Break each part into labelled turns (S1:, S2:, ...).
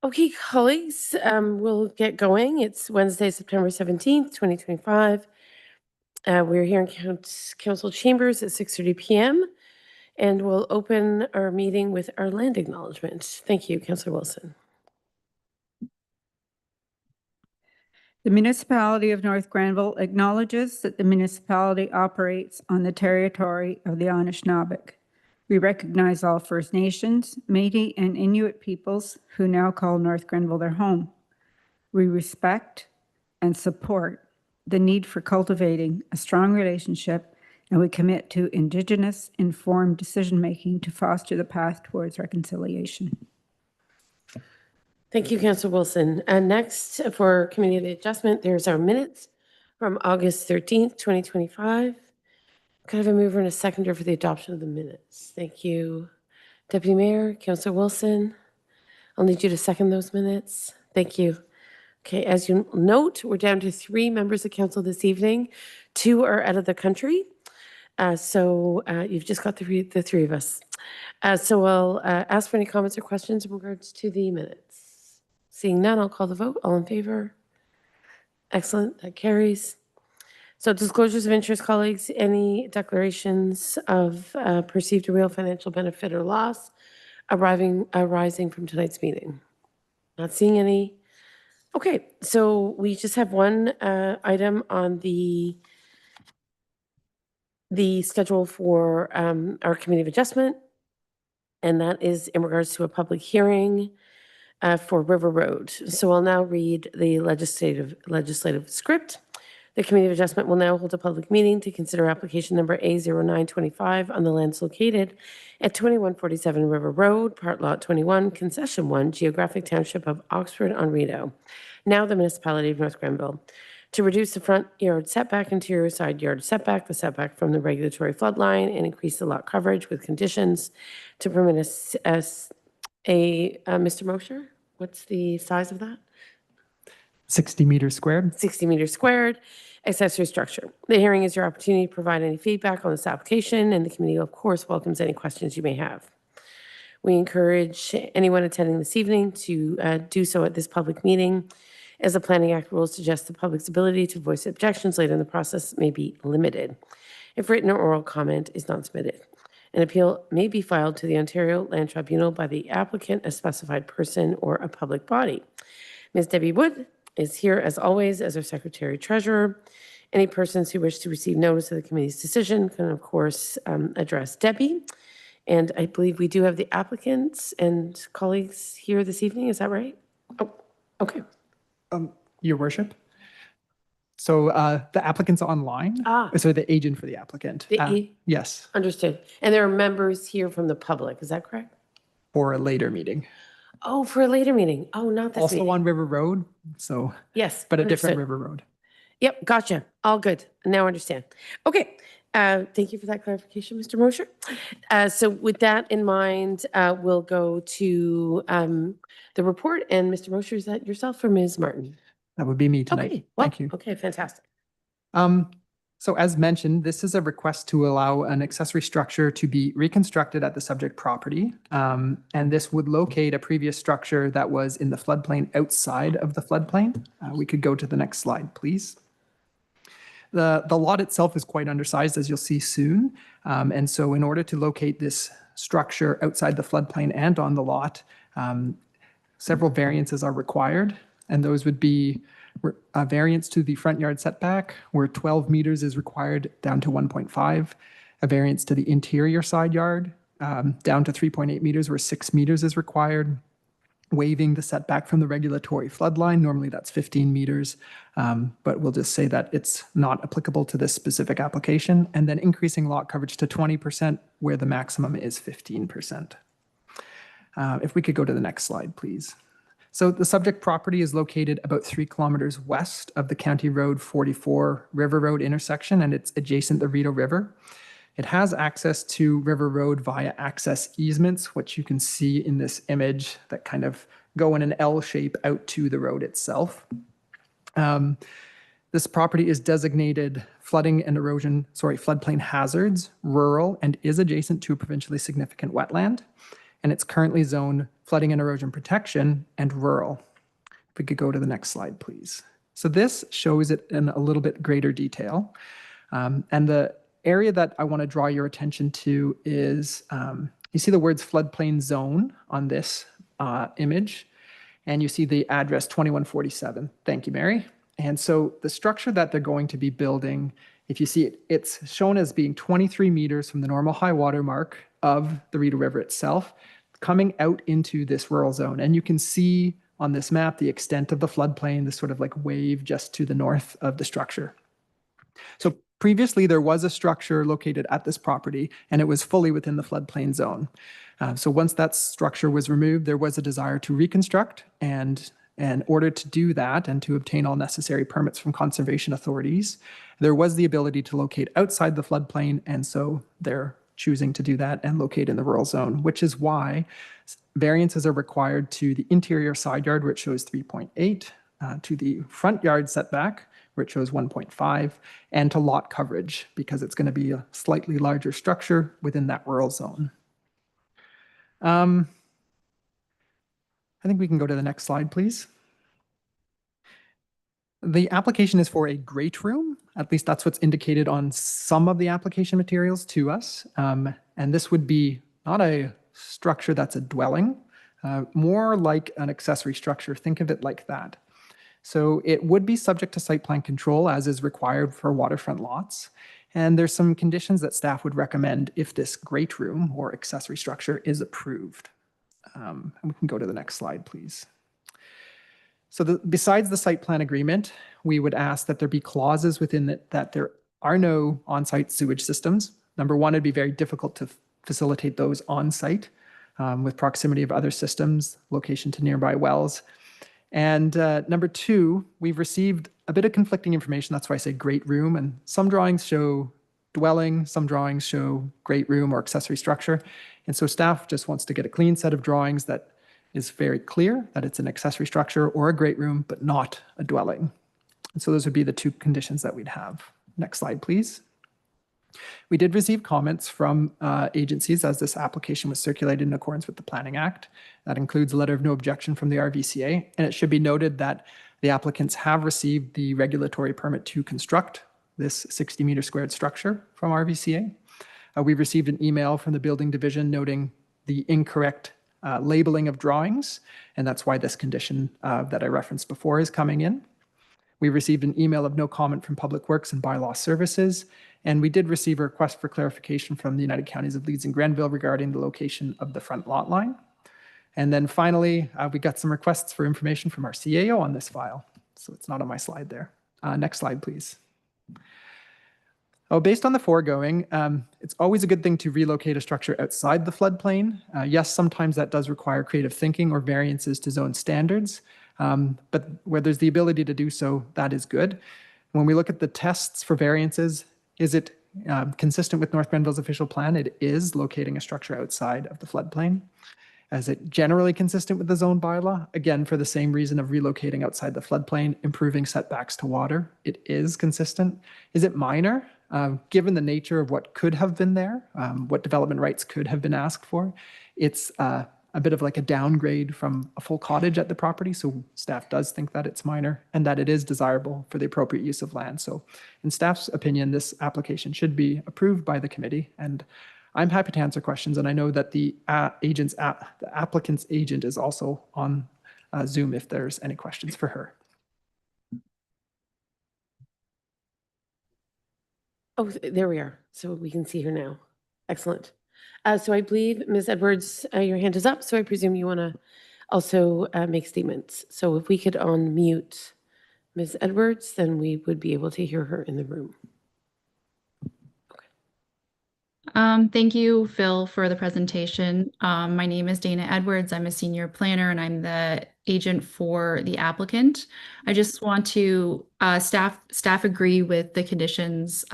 S1: Okay, colleagues, we'll get going. It's Wednesday, September 17th, 2025. We're here in Council Chambers at 6:30 p.m. and we'll open our meeting with our land acknowledgement. Thank you, Councillor Wilson.
S2: The municipality of North Granville acknowledges that the municipality operates on the territory of the Anishinaabe. We recognize all First Nations, Métis, and Inuit peoples who now call North Granville their home. We respect and support the need for cultivating a strong relationship, and we commit to Indigenous informed decision-making to foster the path towards reconciliation.
S1: Thank you, Councillor Wilson. And next, for community adjustment, there's our minutes from August 13th, 2025. Could I have a mover and a seconder for the adoption of the minutes? Thank you. Deputy Mayor, Councillor Wilson, I'll need you to second those minutes. Thank you. Okay, as you note, we're down to 3 members of council this evening. 2 are out of the country. So you've just got the 3 of us. So I'll ask for any comments or questions in regards to the minutes. Seeing none, I'll call the vote. All in favor? Excellent, that carries. So disclosures of interest, colleagues, any declarations of perceived or real financial benefit or loss arising from tonight's meeting? Not seeing any. Okay, so we just have one item on the schedule for our committee of adjustment, and that is in regards to a public hearing for River Road. So I'll now read the legislative script. The Committee of Adjustment will now hold a public meeting to consider application number A0925 on the lands located at 2147 River Road, Part Lot 21, Concession 1, Geographic Township of Oxford-on-Rideau, now the Municipality of North Granville, to reduce the front yard setback, interior side yard setback, the setback from the regulatory flood line, and increase the lot coverage with conditions to permit Mr. Mosher, what's the size of that?
S3: 60 meters squared.
S1: 60 meters squared, accessory structure. The hearing is your opportunity to provide any feedback on this application, and the committee, of course, welcomes any questions you may have. We encourage anyone attending this evening to do so at this public meeting, as the Planning Act rules suggest the public's ability to voice objections later in the process may be limited if written or oral comment is not submitted. An appeal may be filed to the Ontario Land Tribunal by the applicant, a specified person, or a public body. Ms. Debbie Wood is here, as always, as our Secretary-Treasurer. Any persons who wish to receive notice of the committee's decision can, of course, address Debbie. And I believe we do have the applicants and colleagues here this evening. Is that right? Oh, okay.
S3: Your Worship. So the applicant's online. So the agent for the applicant. Yes.
S1: Understood. And there are members here from the public. Is that correct?
S3: For a later meeting.
S1: Oh, for a later meeting. Oh, not this
S3: also
S1: meeting.
S3: on River Road. So
S1: yes,
S3: but a different River Road.
S1: Yep, gotcha. All good. Now I understand. Okay. Thank you for that clarification, Mr. Mosher. So with that in mind, we'll go to the report. And Mr. Mosher, is that yourself or Ms. Martin?
S3: That would be me tonight.
S1: Okay. Well,
S3: thank you.
S1: Okay, fantastic.
S3: So as mentioned, this is a request to allow an accessory structure to be reconstructed at the subject property. And this would locate a previous structure that was in the floodplain outside of the floodplain. We could go to the next slide, please. The lot itself is quite undersized, as you'll see soon. And so in order to locate this structure outside the floodplain and on the lot, several variances are required. And those would be a variance to the front yard setback, where 12 meters is required down to 1.5. A variance to the interior side yard, down to 3.8 meters, where 6 meters is required. Waiving the setback from the regulatory flood line. Normally that's 15 meters, but we'll just say that it's not applicable to this specific application. And then increasing lot coverage to 20%, where the maximum is 15%. If we could go to the next slide, please. So the subject property is located about 3 kilometers west of the County Road 44 River Road intersection, and it's adjacent the Rideau River. It has access to River Road via access easements, which you can see in this image that kind of go in an L shape out to the road itself. This property is designated flooding and erosion, floodplain hazards, rural, and is adjacent to a provincially significant wetland. And it's currently zoned flooding and erosion protection, and rural. If we could go to the next slide, please. So this shows it in a little bit greater detail. And the area that I want to draw your attention to is, you see the words floodplain zone on this image, and you see the address 2147. Thank you, Mary. And so the structure that they're going to be building, if you see it, it's shown as being 23 meters from the normal high water mark of the Rideau River itself, coming out into this rural zone. And you can see on this map the extent of the floodplain, this sort of like wave just to the north of the structure. So previously there was a structure located at this property and it was fully within the floodplain zone. So once that structure was removed, there was a desire to reconstruct, and in order to do that and to obtain all necessary permits from conservation authorities, there was the ability to locate outside the floodplain, and so they're choosing to do that and locate in the rural zone, which is why variances are required to the interior side yard, which shows 3.8, to the front yard setback, where it shows 1.5, and to lot coverage, because it's going to be a slightly larger structure within that rural zone. I think we can go to the next slide, please. The application is for a great room. At least that's what's indicated on some of the application materials to us. And this would be not a structure that's a dwelling, more like an accessory structure. Think of it like that. So it would be subject to site plan control, as is required for waterfront lots. And there's some conditions that staff would recommend if this great room or accessory structure is approved. And we can go to the next slide, please. So besides the site plan agreement, we would ask that there be clauses within it that there are no on-site sewage systems. Number one, it'd be very difficult to facilitate those on-site with proximity of other systems, location to nearby wells. And number two, we've received a bit of conflicting information. That's why I say great room. And some drawings show dwelling, some drawings show great room or accessory structure. And so staff just wants to get a clean set of drawings that is very clear that it's an accessory structure or a great room, but not a dwelling. And so those would be the two conditions that we'd have. Next slide, please. We did receive comments from agencies as this application was circulated in accordance with the Planning Act. That includes a letter of no objection from the RVCA. And it should be noted that the applicants have received the regulatory permit to construct this 60 meter squared structure from RVCA. We received an email from the building division noting the incorrect labeling of drawings, and that's why this condition that I referenced before is coming in. We received an email of no comment from Public Works and Bylaw Services, and we did receive a request for clarification from the United Counties of Leeds and Grenville regarding the location of the front lot line. And then finally, we got some requests for information from our CAO on this file, so it's not on my slide there. Next slide, please. Oh, based on the foregoing, it's always a good thing to relocate a structure outside the floodplain. Yes, sometimes that does require creative thinking or variances to zone standards, but where there's the ability to do so, that is good. When we look at the tests for variances, is it consistent with North Grenville's official plan? It is locating a structure outside of the floodplain. Is it generally consistent with the zone bylaw? Again, for the same reason of relocating outside the floodplain, improving setbacks to water, it is consistent. Is it minor? Given the nature of what could have been there, what development rights could have been asked for, it's a bit of like a downgrade from a full cottage at the property. So staff does think that it's minor and that it is desirable for the appropriate use of land. So in staff's opinion, this application should be approved by the committee. And I'm happy to answer questions. And I know that the applicant's agent is also on Zoom if there's any questions for her.
S1: Oh, there we are. So we can see her now. Excellent. So I believe, Ms. Edwards, your hand is up. So I presume you want to also make statements. So if we could unmute Ms. Edwards, then we would be able to hear her in the room.
S4: Thank you, Phil, for the presentation. My name is Dana Edwards. I'm a senior planner and I'm the agent for the applicant. I just want to, staff agree with the conditions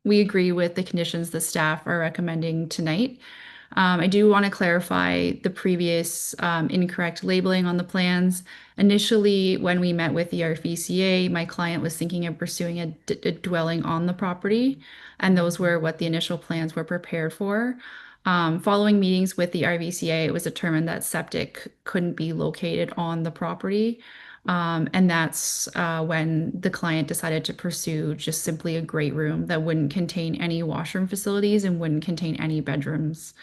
S4: we agree with the conditions the staff are recommending tonight. I do want to clarify the previous incorrect labeling on the plans. Initially, when we met with the RVCA, my client was thinking of pursuing a dwelling on the property, and those were what the initial plans were prepared for. Following meetings with the RVCA, it was determined that septic couldn't be located on the property. And that's when the client decided to pursue just simply a great room that wouldn't contain any washroom facilities and wouldn't contain any bedrooms.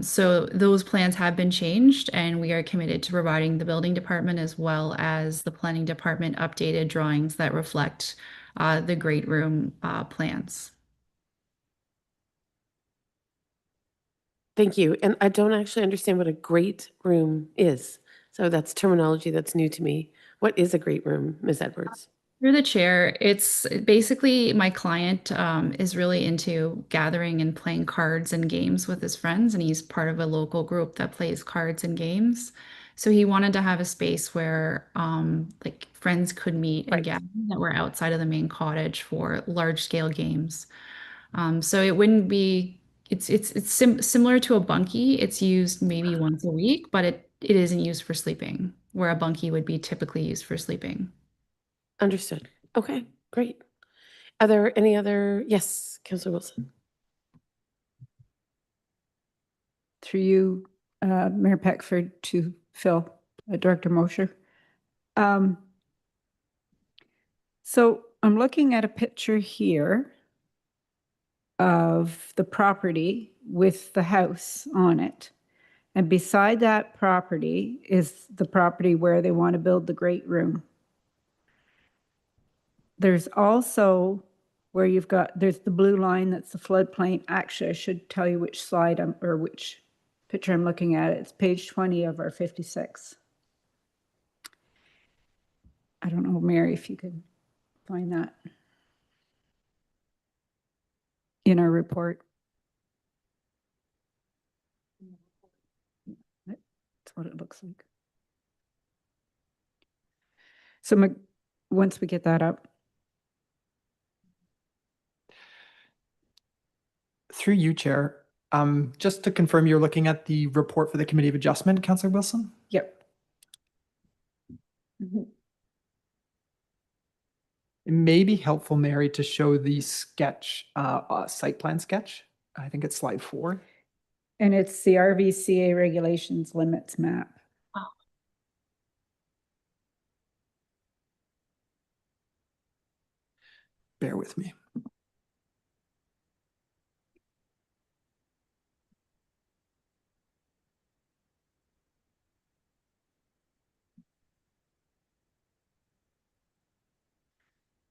S4: So those plans have been changed, and we are committed to providing the building department as well as the planning department updated drawings that reflect the great room plans.
S1: Thank you. And I don't actually understand what a great room is. So that's terminology that's new to me. What is a great room, Ms. Edwards?
S4: Through the chair, it's basically my client is really into gathering and playing cards and games with his friends, and he's part of a local group that plays cards and games. So he wanted to have a space where like friends could meet and
S1: Right.
S4: gather that were outside of the main cottage for large scale games. So it wouldn't be similar to a bunkie. It's used maybe once a week, but it isn't used for sleeping, where a bunkie would be typically used for sleeping.
S1: Understood. Okay, great. Are there any other? Yes, Councilor Wilson.
S2: Through you, Mayor Peckford, to Phil, Director Mosher. So I'm looking at a picture here of the property with the house on it. And beside that property is the property where they want to build the great room. There's also where there's the blue line, that's the floodplain. Actually, I should tell you which slide or which picture I'm looking at. It's page 20 of our 56. I don't know, Mary, if you could find that in our report. That's what it looks like. So once we get that up.
S3: Through you, Chair, just to confirm, you're looking at the report for the Committee of Adjustment, Councillor Wilson?
S2: Yep.
S3: It may be helpful, Mary, to show the sketch, site plan sketch. I think it's slide 4.
S2: And it's the RVCA regulations limits map.
S3: Bear with me.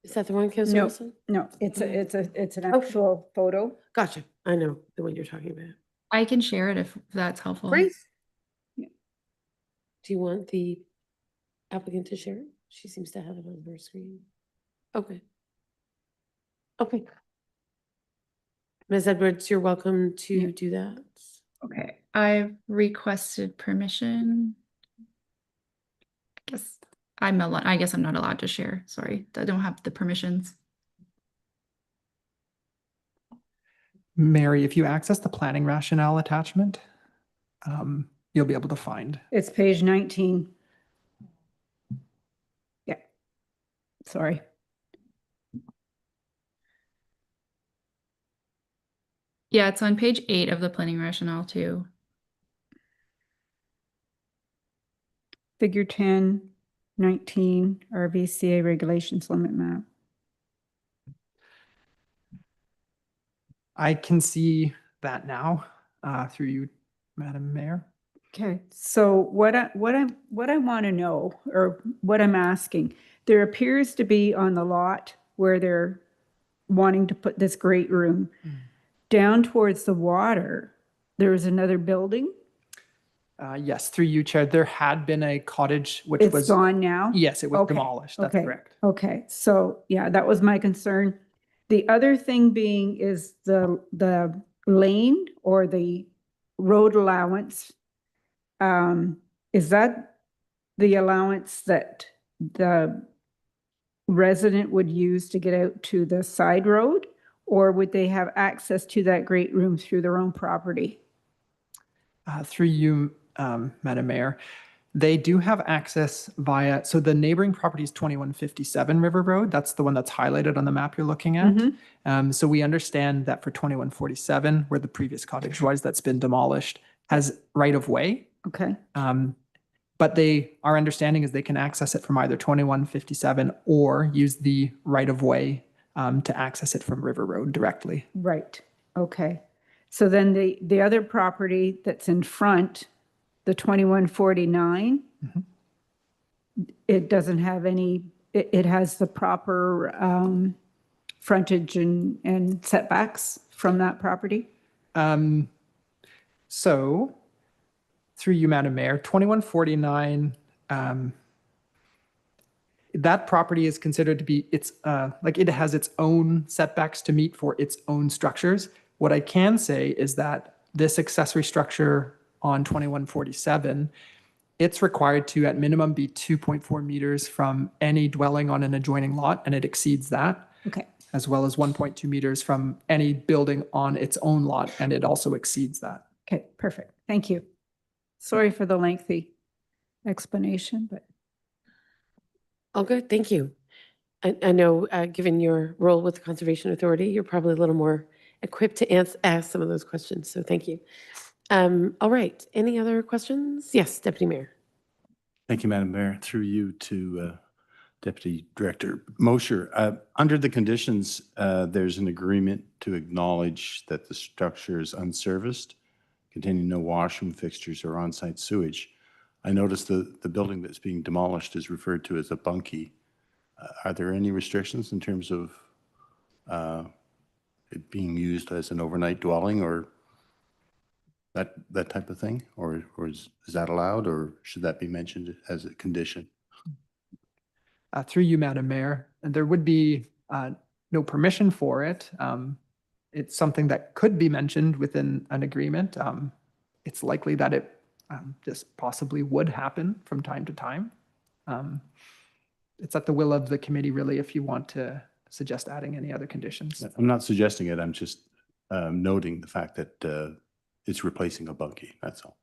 S1: Is that the one, Councilor
S2: No.
S1: Wilson?
S2: No, it's an
S1: Okay.
S2: actual photo.
S1: Gotcha. I know the one you're talking about.
S4: I can share it if that's helpful.
S1: Great.
S2: Yeah.
S1: Do you want the applicant to share it? She seems to have it on her screen. Okay. Okay. Ms. Edwards, you're welcome to
S2: Yeah.
S1: do that.
S2: Okay.
S4: I've requested permission. I guess I'm not allowed to share. Sorry, I don't have the permissions.
S3: Mary, if you access the planning rationale attachment, you'll be able to find.
S2: It's page 19. Yeah. Sorry.
S4: Yeah, it's on page 8 of the planning rationale too.
S2: Figure 10, 19, RVCA regulations limit map.
S3: I can see that now through you, Madam Mayor.
S2: Okay, so what I want to know, or what I'm asking, there appears to be on the lot where they're wanting to put this great room, down towards the water, there is another building.
S3: Yes, through you, Chair. There had been a cottage which
S2: It's
S3: was
S2: gone now?
S3: Yes, it was
S2: Okay,
S3: demolished. That's
S2: okay,
S3: correct.
S2: Okay, so yeah, that was my concern. The other thing being is the lane or the road allowance. Is that the allowance that the resident would use to get out to the side road? Or would they have access to that great room through their own property?
S3: Through you, Madam Mayor. They do have access via, so the neighboring property is 2157 River Road. That's the one that's highlighted on the map you're looking at. So we understand that for 2147, where the previous cottage was that's been demolished, has right of way.
S2: Okay,
S3: But our understanding is they can access it from either 2157 or use the right of way to access it from River Road directly.
S2: right, okay. So then the other property that's in front, the 2149, it doesn't have any, it has the proper frontage and setbacks from that property?
S3: So, through you, Madam Mayor, 2149, that property is considered to be, it has its own setbacks to meet for its own structures. What I can say is that this accessory structure on 2147, it's required to at minimum be 2.4 meters from any dwelling on an adjoining lot, and it exceeds that,
S2: Okay,
S3: as well as 1.2 meters from any building on its own lot, and it also exceeds that.
S2: okay, perfect. Thank you. Sorry for the lengthy explanation, but
S1: All good, thank you. I know, given your role with the Conservation Authority, you're probably a little more equipped to ask some of those questions, so thank you. All right, any other questions? Yes, Deputy Mayor.
S5: Thank you, Madam Mayor. Through you to Deputy Director Mosher. Under the conditions, there's an agreement to acknowledge that the structure is unserviced, containing no washroom fixtures or on-site sewage. I noticed the building that's being demolished is referred to as a bunkie. Are there any restrictions in terms of it being used as an overnight dwelling or that type of thing? Or is that allowed, or should that be mentioned as a condition?
S3: Through you, Madam Mayor, and there would be no permission for it. It's something that could be mentioned within an agreement. It's likely that it just possibly would happen from time to time. It's at the will of the committee, really, if you want to suggest adding any other conditions.
S5: I'm not suggesting it. I'm just noting the fact that it's replacing a bunkie. That's all.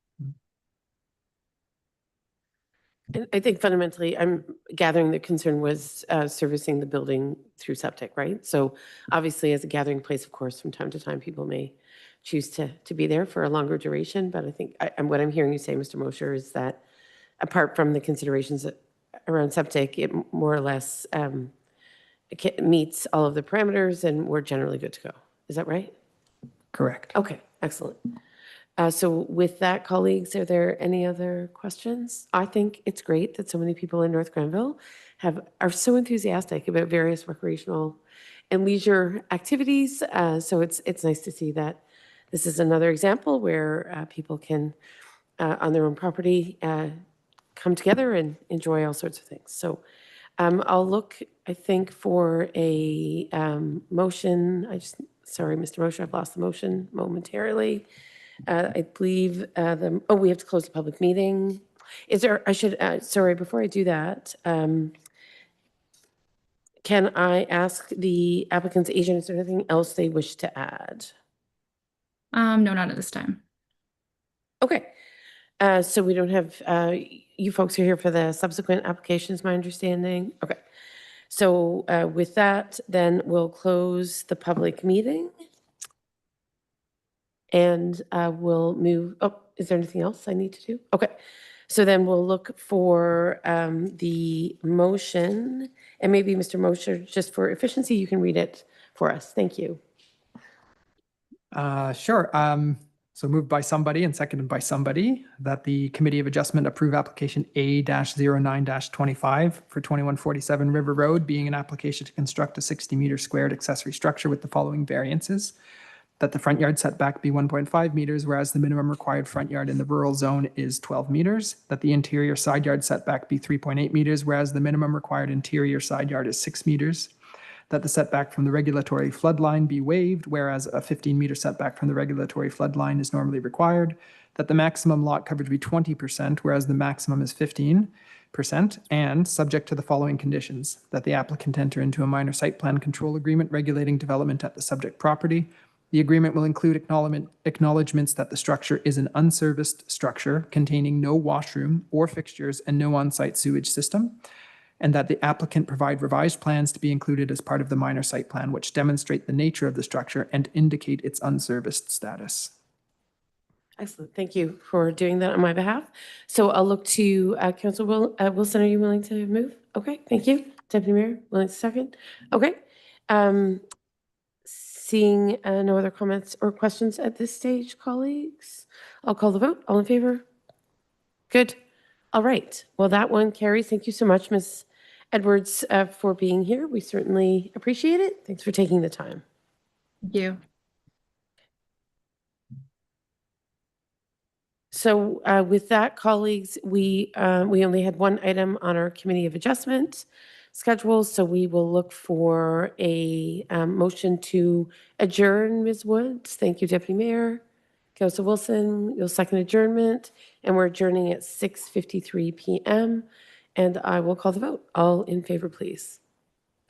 S1: And I think fundamentally, I'm gathering the concern was servicing the building through septic, right? So obviously, as a gathering place, of course, from time to time, people may choose to be there for a longer duration. But I think and what I'm hearing you say, Mr. Mosher, is that apart from the considerations around septic, it more or less meets all of the parameters, and we're generally good to go. Is that right?
S3: Correct.
S1: Okay, excellent. So with that, colleagues, are there any other questions? I think it's great that so many people in North Granville are so enthusiastic about various recreational and leisure activities. So it's nice to see that this is another example where people can, on their own property, come together and enjoy all sorts of things. So I'll look, I think, for a motion. Sorry, Mr. Mosher, I've lost the motion momentarily. I believe we have to close the public meeting. Is there, sorry, before I do that, can I ask the applicant's agent, is there anything else they wish to add?
S4: No, not at this time.
S1: Okay. So we don't have, you folks are here for the subsequent applications, my understanding? Okay. So with that, then we'll close the public meeting. And we'll move, is there anything else I need to do? Okay. So then we'll look for the motion, and maybe Mr. Mosher, just for efficiency, you can read it for us. Thank you.
S3: Sure. So moved by somebody and seconded by somebody that the Committee of Adjustment approve application A-09-25 for 2147 River Road, being an application to construct a 60-meter squared accessory structure with the following variances. That the front yard setback be 1.5 meters, whereas the minimum required front yard in the rural zone is 12 meters. That the interior side yard setback be 3.8 meters, whereas the minimum required interior side yard is 6 meters. That the setback from the regulatory flood line be waived, whereas a 15-meter setback from the regulatory flood line is normally required. That the maximum lot coverage be 20%, whereas the maximum is 15%, and subject to the following conditions. That the applicant enter into a minor site plan control agreement regulating development at the subject property. The agreement will include acknowledgements that the structure is an unserviced structure containing no washroom or fixtures and no on-site sewage system, and that the applicant provide revised plans to be included as part of the minor site plan, which demonstrate the nature of the structure and indicate its unserviced status.
S1: Excellent. Thank you for doing that on my behalf. So I'll look to Council Wilson. Are you willing to move? Okay, thank you. Deputy Mayor, willing to second? Okay. Seeing no other comments or questions at this stage, colleagues, I'll call the vote. All in favor? Good. All right. Well, that one carries. Thank you so much, Ms. Edwards, for being here. We certainly appreciate it. Thanks for taking the time.
S4: Thank you.
S1: So with that, colleagues, we only had one item on our Committee of Adjustment schedule, so we will look for a motion to adjourn. Ms. Woods, thank you, Deputy Mayor. Councillor Wilson, you'll second adjournment, and we're adjourning at 6:53 p.m. And I will call the vote. All in favor, please.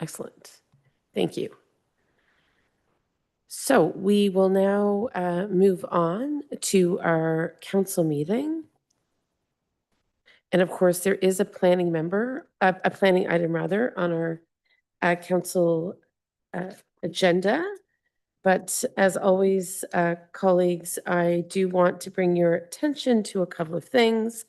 S1: Excellent. Thank you. So we will now move on to our council meeting. And of course, there is a planning item rather, on our council agenda. But as always, colleagues, I do want to bring your attention to a couple of things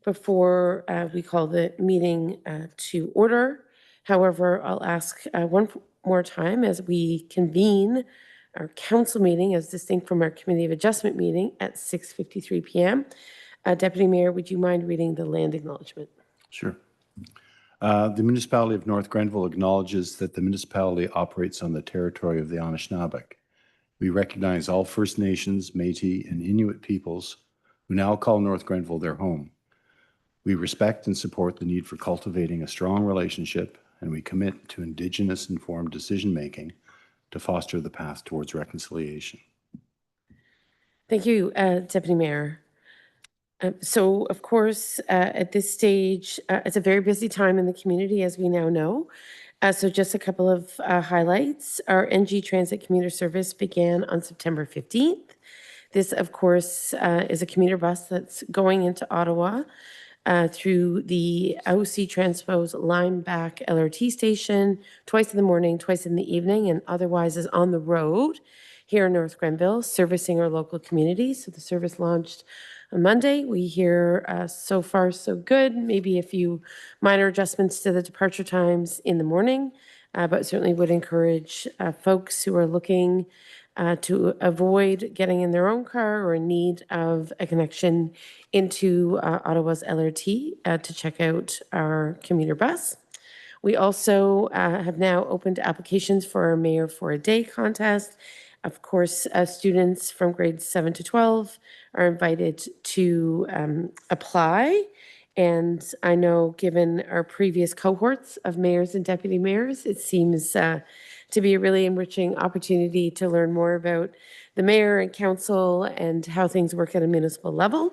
S1: before we call the meeting to order. However, I'll ask one more time as we convene our council meeting as distinct from our Committee of Adjustment meeting at 6:53 p.m. Deputy Mayor, would you mind reading the land acknowledgement?
S5: Sure. The municipality of North Grenville acknowledges that the municipality operates on the territory of the Anishinaabe. We recognize all First Nations, Métis, and Inuit peoples who now call North Grenville their home. We respect and support the need for cultivating a strong relationship, and we commit to Indigenous-informed decision-making to foster the path towards reconciliation. Thank
S1: you, Deputy Mayor. So, of course, at this stage, it's a very busy time in the community, as we now know. So just a couple of highlights. Our NG Transit commuter service began on September 15th. This, of course, is a commuter bus that's going into Ottawa through the OC Transpose Lineback LRT station twice in the morning, twice in the evening, and otherwise is on the road here in North Grenville, servicing our local community. So the service launched on Monday. We hear so far so good, maybe a few minor adjustments to the departure times in the morning, but certainly would encourage folks who are looking to avoid getting in their own car or in need of a connection into Ottawa's LRT to check out our commuter bus. We also have now opened applications for our Mayor for a Day contest. Of course, students from grades 7 to 12 are invited to apply. And I know, given our previous cohorts of mayors and deputy mayors, it seems to be a really enriching opportunity to learn more about the mayor and council and how things work at a municipal level.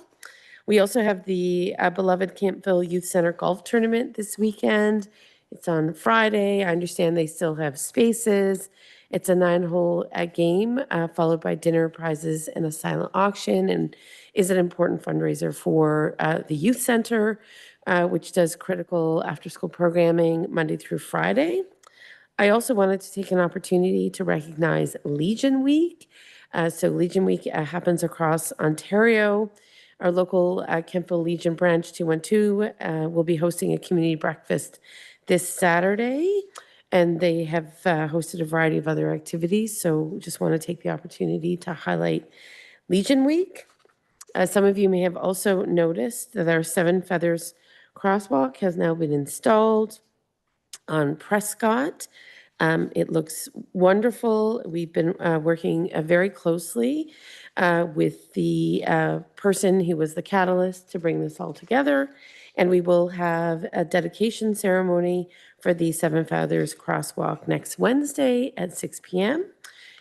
S1: We also have the beloved Campville Youth Center Golf Tournament this weekend. It's on Friday. I understand they still have spaces. It's a 9-hole game followed by dinner, prizes, and a silent auction, and is an important fundraiser for the youth center, which does critical after-school programming Monday through Friday. I also wanted to take an opportunity to recognize Legion Week. So Legion Week happens across Ontario. Our local Campville Legion Branch 212 will be hosting a community breakfast this Saturday, and they have hosted a variety of other activities. So just want to take the opportunity to highlight Legion Week. Some of you may have also noticed that our Seven Feathers crosswalk has now been installed on Prescott. It looks wonderful. We've been working very closely with the person who was the catalyst to bring this all together. And we will have a dedication ceremony for the Seven Feathers Crosswalk next Wednesday at 6 p.m.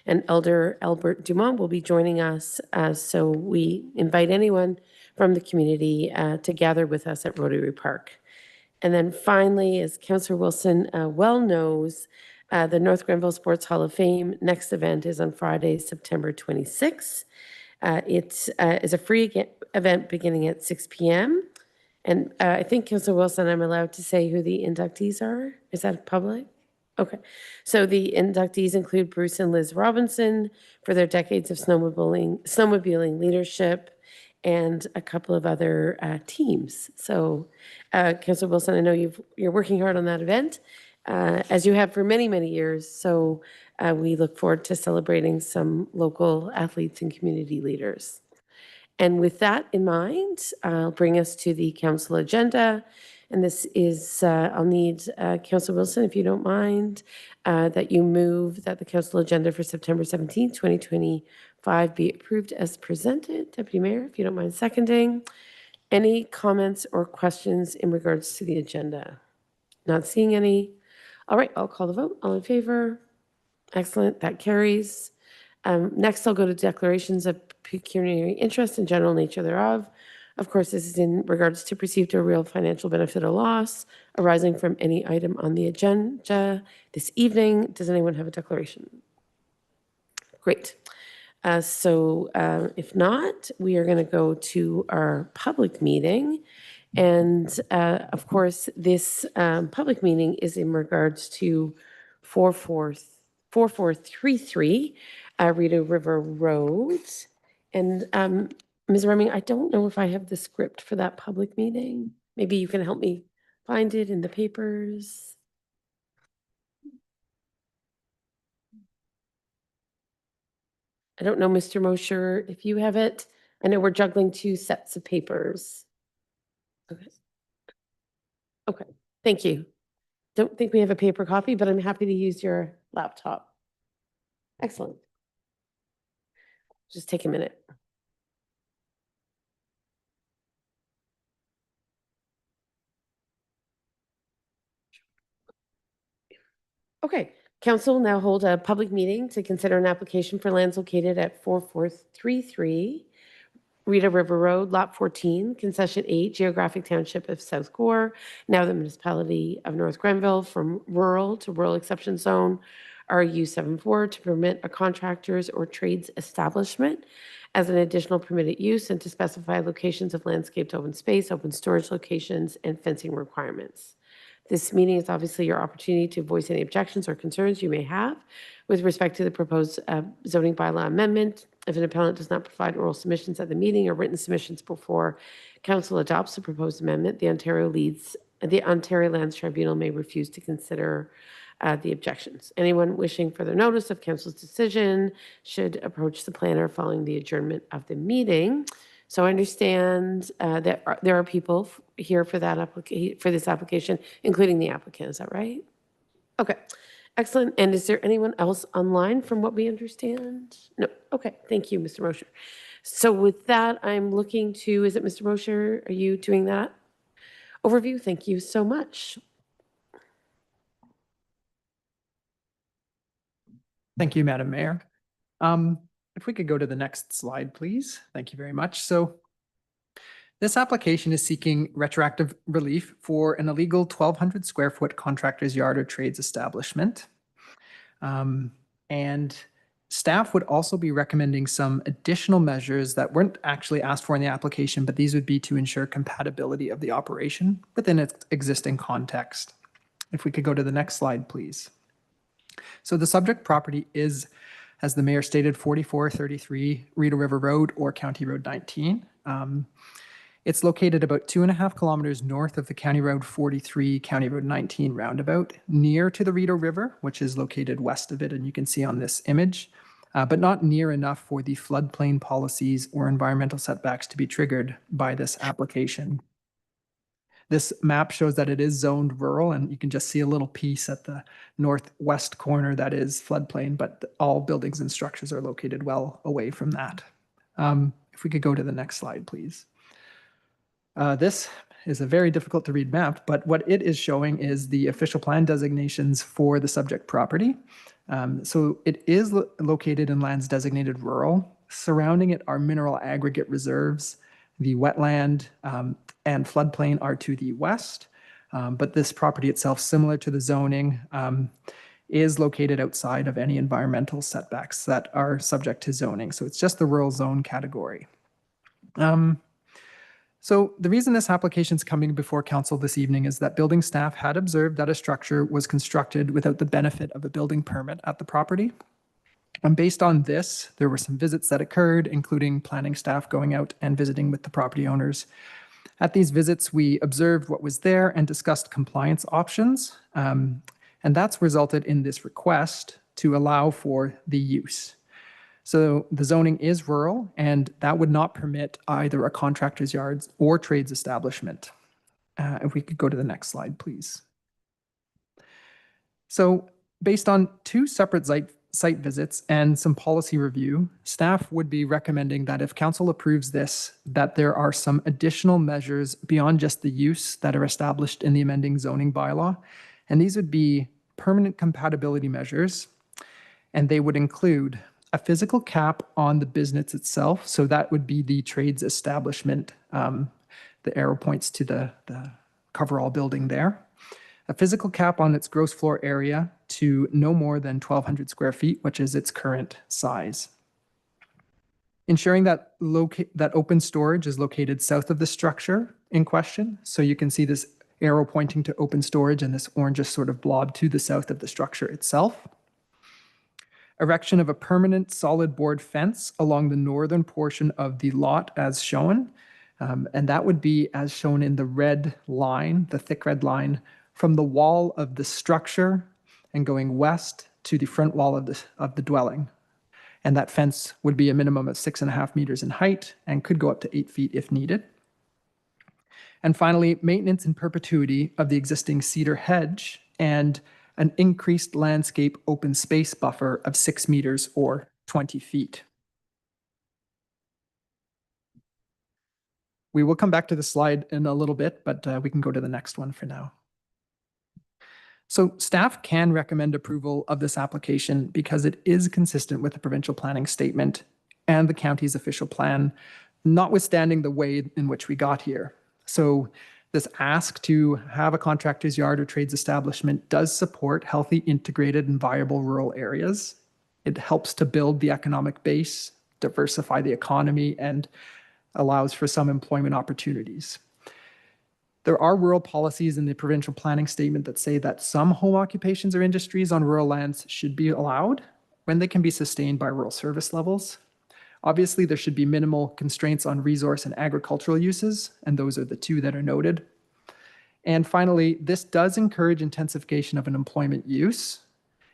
S1: And Elder Albert Dumont will be joining us. So we invite anyone from the community to gather with us at Rotary Park. And then finally, as Councillor Wilson well knows, The North Grenville Sports Hall of Fame next event is on Friday, September 26th. It is a free event beginning at 6 p.m. And I think, Councillor Wilson, I'm allowed to say who the inductees are? Is that public? Okay. So the inductees include Bruce and Liz Robinson for their decades of snowmobiling leadership, and a couple of other teams. So, Councillor Wilson, I know you're working hard on that event, as you have for many, many years. So we look forward to celebrating some local athletes and community leaders. And with that in mind, I'll bring us to the council agenda. And this is, I'll need Councillor Wilson, if you don't mind, that you move that the council agenda for September 17th, 2025 be approved as presented. Deputy Mayor, if you don't mind seconding. Any comments or questions in regards to the agenda? Not seeing any. All right, I'll call the vote. All in favor? Excellent, that carries. Next, I'll go to declarations of pecuniary interest and general nature thereof. Of course, this is in regards to perceived or real financial benefit or loss arising from any item on the agenda this evening. Does anyone have a declaration? Great. If not, we are going to go to our public meeting. And of course, this public meeting is in regards to 4433 Rideau River Road. And Ms. Remming, I don't know if I have the script for that public meeting. Maybe you can help me find it in the papers. I don't know, Mr. Mosher, if you have it. I know we're juggling two sets of papers. Okay. Okay, thank you. Don't think we have a paper copy, but I'm happy to use your laptop. Excellent. Just take a minute. Okay, council will now hold a public meeting to consider an application for lands located at 4433 Rideau River Road, Lot 14, Concession 8, Geographic Township of South Gore, now the Municipality of North Grenville, from rural to rural exception zone, RU74, to permit a contractor's or trades establishment as an additional permitted use, and to specify locations of landscaped open space, open storage locations, and fencing requirements. This meeting is obviously your opportunity to voice any objections or concerns you may have with respect to the proposed zoning bylaw amendment. If an appellant does not provide oral submissions at the meeting or written submissions before council adopts the proposed amendment, the Ontario Lands Tribunal may refuse to consider the objections. Anyone wishing further notice of council's decision should approach the planner following the adjournment of the meeting. So I understand that there are people here for this application, including the applicant. Is that right? Okay, excellent. And is there anyone else online from what we understand? No. Okay, thank you, Mr. Mosher. So with that, I'm looking to, is it Mr. Mosher? Are you doing that overview? Thank you so much.
S3: Thank you, Madam Mayor. If we could go to the next slide, please. Thank you very much. So this application is seeking retroactive relief for an illegal 1,200 square foot contractor's yard or trades establishment. And staff would also be recommending some additional measures that weren't actually asked for in the application, but these would be to ensure compatibility of the operation within its existing context. If we could go to the next slide, please. So the subject property is, as the mayor stated, 4433 Rideau River Road or County Road 19. It's located about 2.5 kilometers north of the County Road 43, County Road 19 roundabout, near to the Rideau River, which is located west of it, and you can see on this image, but not near enough for the floodplain policies or environmental setbacks to be triggered by this application. This map shows that it is zoned rural, and you can just see a little piece at the northwest corner that is floodplain, but all buildings and structures are located well away from that. If we could go to the next slide, please. This is a very difficult to read map, but what it is showing is the official plan designations for the subject property. So it is located in lands designated rural. Surrounding it are mineral aggregate reserves. The wetland and floodplain are to the west, but this property itself, similar to the zoning, is located outside of any environmental setbacks that are subject to zoning. So it's just the rural zone category. So the reason this application is coming before council this evening is that building staff had observed that a structure was constructed without the benefit of a building permit at the property. And based on this, there were some visits that occurred, including planning staff going out and visiting with the property owners. At these visits, we observed what was there and discussed compliance options. And that's resulted in this request to allow for the use. So the zoning is rural, and that would not permit either a contractor's yards or trades establishment. If we could go to the next slide, please. So based on 2 separate site visits and some policy review, staff would be recommending that if council approves this, that there are some additional measures beyond just the use that are established in the amending zoning bylaw. And these would be permanent compatibility measures, and they would include a physical cap on the business itself. So that would be the trades establishment. The arrow points to the coverall building there. A physical cap on its gross floor area to no more than 1,200 square feet, which is its current size. Ensuring that open storage is located south of the structure in question. So you can see this arrow pointing to open storage and this orangish sort of blob to the south of the structure itself. Erection of a permanent solid board fence along the northern portion of the lot as shown. And that would be as shown in the red line, the thick red line, from the wall of the structure and going west to the front wall of the dwelling. And that fence would be a minimum of 6.5 meters in height and could go up to 8 feet if needed. And finally, maintenance in perpetuity of the existing cedar hedge and an increased landscape open space buffer of 6 meters or 20 feet. We will come back to the slide in a little bit, but we can go to the next one for now. So staff can recommend approval of this application because it is consistent with the provincial planning statement and the county's official plan, notwithstanding the way in which we got here. So this ask to have a contractor's yard or trades establishment does support healthy, integrated, and viable rural areas. It helps to build the economic base, diversify the economy, and allows for some employment opportunities. There are rural policies in the provincial planning statement that say that some home occupations or industries on rural lands should be allowed when they can be sustained by rural service levels. Obviously, there should be minimal constraints on resource and agricultural uses, and those are the 2 that are noted. And finally, this does encourage intensification of an employment use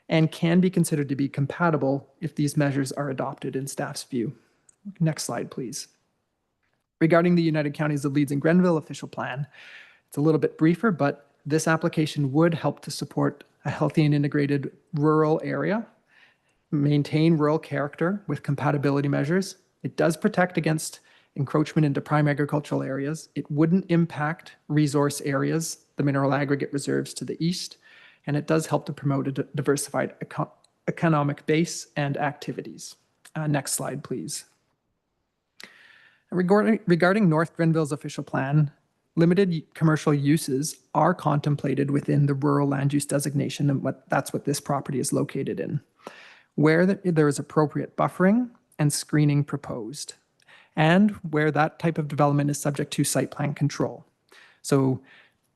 S3: and can be considered to be compatible if these measures are adopted in staff's view. Next slide, please. Regarding the United Counties of Leeds and Grenville official plan, it's a little bit briefer, but this application would help to support a healthy and integrated rural area, maintain rural character with compatibility measures. It does protect against encroachment into prime agricultural areas. It wouldn't impact resource areas, the mineral aggregate reserves to the east, and it does help to promote a diversified economic base and activities. Next slide, please. Regarding North Grenville's official plan, limited commercial uses are contemplated within the rural land use designation, and that's what this property is located in, where there is appropriate buffering and screening proposed, and where that type of development is subject to site plan control. So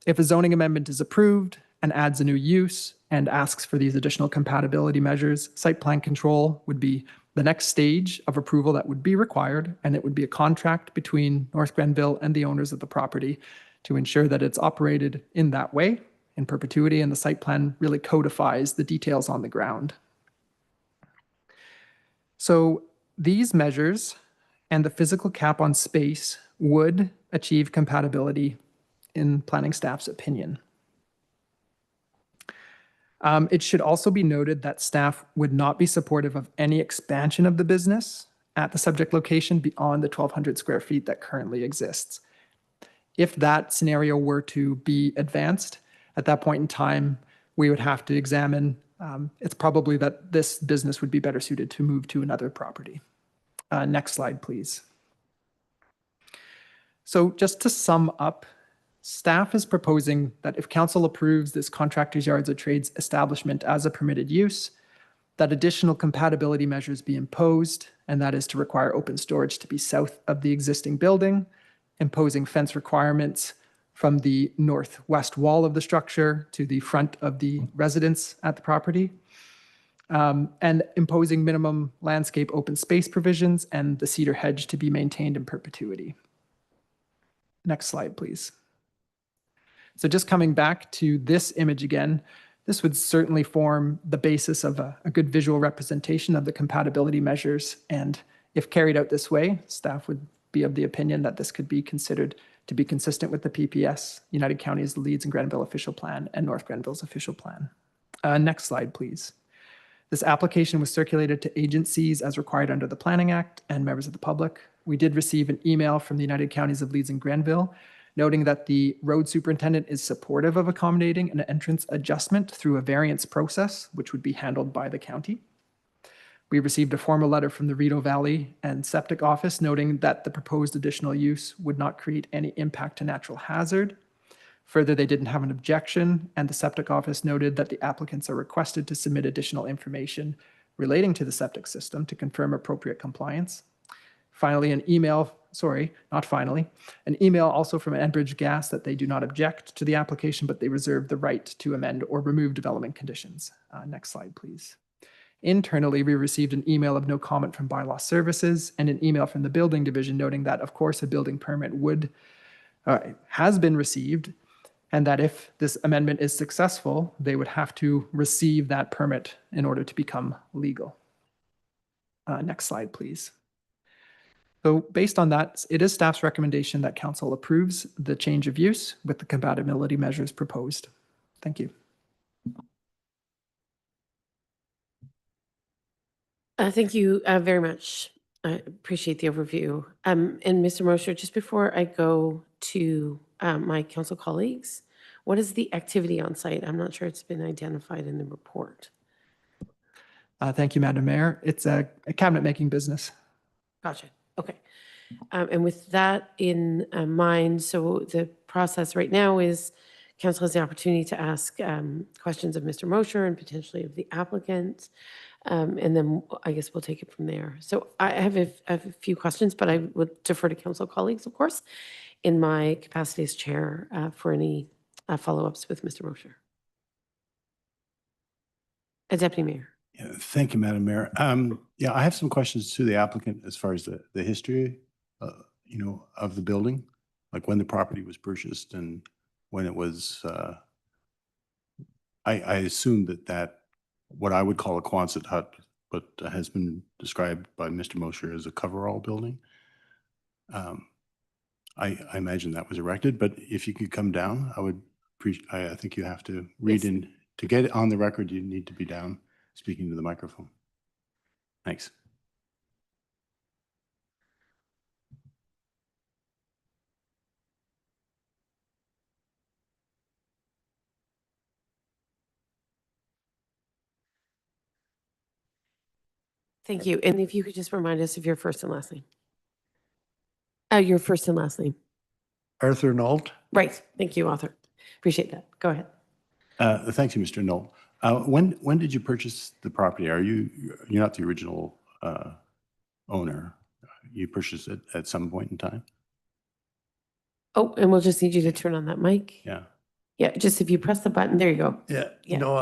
S3: if a zoning amendment is approved and adds a new use and asks for these additional compatibility measures, site plan control would be the next stage of approval that would be required, and it would be a contract between North Grenville and the owners of the property to ensure that it's operated in that way in perpetuity, and the site plan really codifies the details on the ground. So these measures and the physical cap on space would achieve compatibility in planning staff's opinion. It should also be noted that staff would not be supportive of any expansion of the business at the subject location beyond the 1,200 square feet that currently exists. If that scenario were to be advanced, at that point in time, we would have to examine, it's probably that this business would be better suited to move to another property. Next slide, please. So just to sum up, Staff is proposing that if council approves this contractor's yards or trades establishment as a permitted use, that additional compatibility measures be imposed, and that is to require open storage to be south of the existing building, imposing fence requirements from the northwest wall of the structure to the front of the residence at the property, and imposing minimum landscape open space provisions and the cedar hedge to be maintained in perpetuity. Next slide, please. So just coming back to this image again, this would certainly form the basis of a good visual representation of the compatibility measures. And if carried out this way, staff would be of the opinion that this could be considered to be consistent with the PPS, United Counties, Leeds and Grenville official plan, and North Grenville's official plan. Next slide, please. This application was circulated to agencies as required under the Planning Act and members of the public. We did receive an email from the United Counties of Leeds and Grenville noting that the road superintendent is supportive of accommodating an entrance adjustment through a variance process, which would be handled by the county. We received a formal letter from the Rideau Valley and Septic Office noting that the proposed additional use would not create any impact to natural hazard. Further, they didn't have an objection, and the Septic Office noted that the applicants are requested to submit additional information relating to the septic system to confirm appropriate compliance. Finally, an email also from Enbridge Gas that they do not object to the application, but they reserve the right to amend or remove development conditions. Next slide, please. Internally, we received an email of no comment from Bylaw Services and an email from the Building Division noting that, of course, a building permit has been received, and that if this amendment is successful, they would have to receive that permit in order to become legal. Next slide, please. So based on that, it is staff's recommendation that council approves the change of use with the compatibility measures proposed. Thank you.
S1: Thank you very much. I appreciate the overview. And Mr. Mosher, just before I go to my council colleagues, what is the activity on site? I'm not sure it's been identified in the report.
S3: Thank you, Madam Mayor. It's a cabinet making business.
S1: Gotcha. Okay. And with that in mind, so the process right now is council has the opportunity to ask questions of Mr. Mosher and potentially of the applicant. And then I guess we'll take it from there. So I have a few questions, but I would defer to council colleagues, of course, in my capacity as chair for any follow-ups with Mr. Mosher. Deputy Mayor.
S5: Yeah, thank you, Madam Mayor. Yeah, I have some questions to the applicant as far as the history, of the building, like when the property was purchased and when it was. I assume that what I would call a Quonset hut, but has been described by Mr. Mosher as a coverall building. I imagine that was erected, but if you could come down, I would appreciate. I think you have to read
S1: Yes.
S5: in to get it on the record. You need to be down speaking to the microphone. Thanks.
S1: Thank you. And if you could just remind us of your first and last name. Your first and last name.
S6: Arthur Nault.
S1: Right. Thank you, Arthur. Appreciate that. Go ahead.
S5: Thank you, Mr. Knoll. When did you purchase the property? You're not the original owner. You purchased it at some point in time?
S1: Oh, and we'll just need you to turn on that mic.
S5: Yeah.
S1: Yeah, just if you press the button, there you go.
S6: Yeah,
S1: Yeah.
S6: no,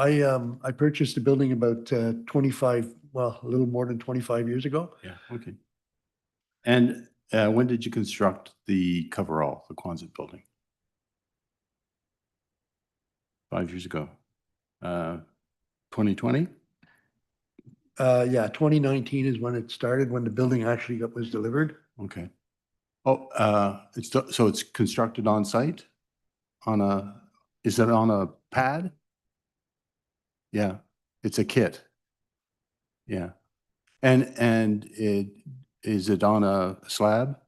S6: I purchased the building about 25, well, a little more than 25 years ago.
S5: Yeah. Okay. And when did you construct the coverall, the Quonset building? 5 years ago. 2020?
S6: Yeah, 2019 is when it started, when the building actually was delivered.
S5: Okay. Oh, so it's constructed on site? Is it on a pad? Yeah, it's a kit. Yeah. And is it on a slab?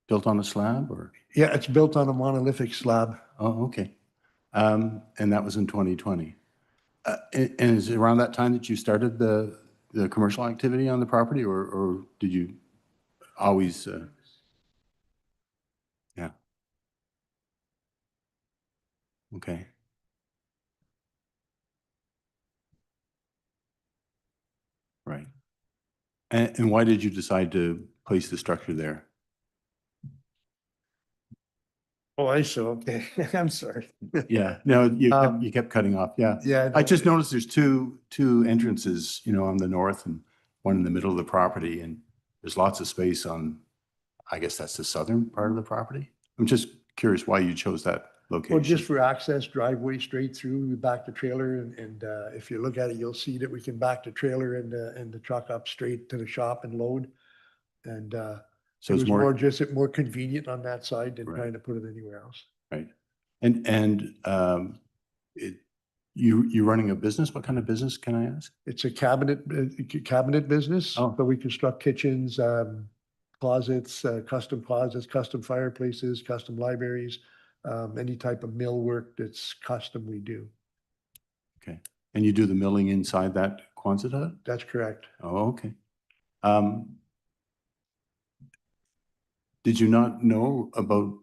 S5: Built on a slab or?
S6: Yeah, it's built on a monolithic slab.
S5: Oh, okay. And that was in 2020. And is it around that time that you started the commercial activity on the property, or did you always? Yeah. Okay. Right. And why did you decide to place the structure there?
S6: Oh, I see, okay, I'm sorry.
S5: Yeah, no,
S6: Um,
S5: you kept cutting off, yeah.
S6: Yeah.
S5: I just noticed there's two entrances, you know, on the north and one in the middle of the property, and there's lots of space on, I guess that's the southern part of the property. I'm just curious why you chose that
S6: Well,
S5: location.
S6: just for access, driveway straight through, we back the trailer and if you look at it, you'll see that we can back the trailer and the truck up straight to the shop and load. And
S5: So
S6: it
S5: it's
S6: was
S5: more,
S6: more convenient on that side than
S5: Right.
S6: trying to put it anywhere else.
S5: right. And you running a business? What kind of business, can I ask?
S6: It's a cabinet business,
S5: Oh.
S6: so we construct kitchens, closets, custom fireplaces, custom libraries, any type of millwork that's custom we do.
S5: Okay. And you do the milling inside that Quonset hut?
S6: That's correct.
S5: Oh, okay. Did you not know about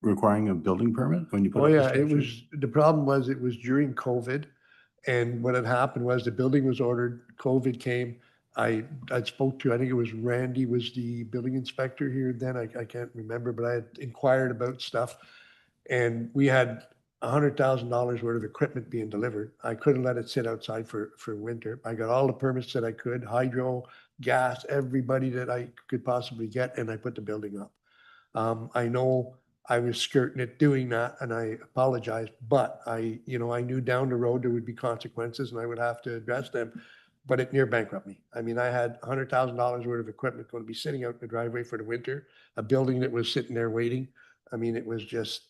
S5: requiring a building permit when you put
S6: Oh,
S5: up the
S6: yeah, it
S5: structure?
S6: was, the problem was it was during COVID. And what had happened was the building was ordered, COVID came. I spoke to, I think it was Randy was the building inspector here then, I can't remember, but I had inquired about stuff. And we had $100,000 worth of equipment being delivered. I couldn't let it sit outside for winter. I got all the permits that I could, hydro, gas, everybody that I could possibly get, and I put the building up. I know I was skirting it doing that, and I apologize, but I knew down the road there would be consequences and I would have to address them. But it near bankrupt me. I mean, I had $100,000 worth of equipment going to be sitting out in the driveway for the winter, a building that was sitting there waiting. I mean, it was just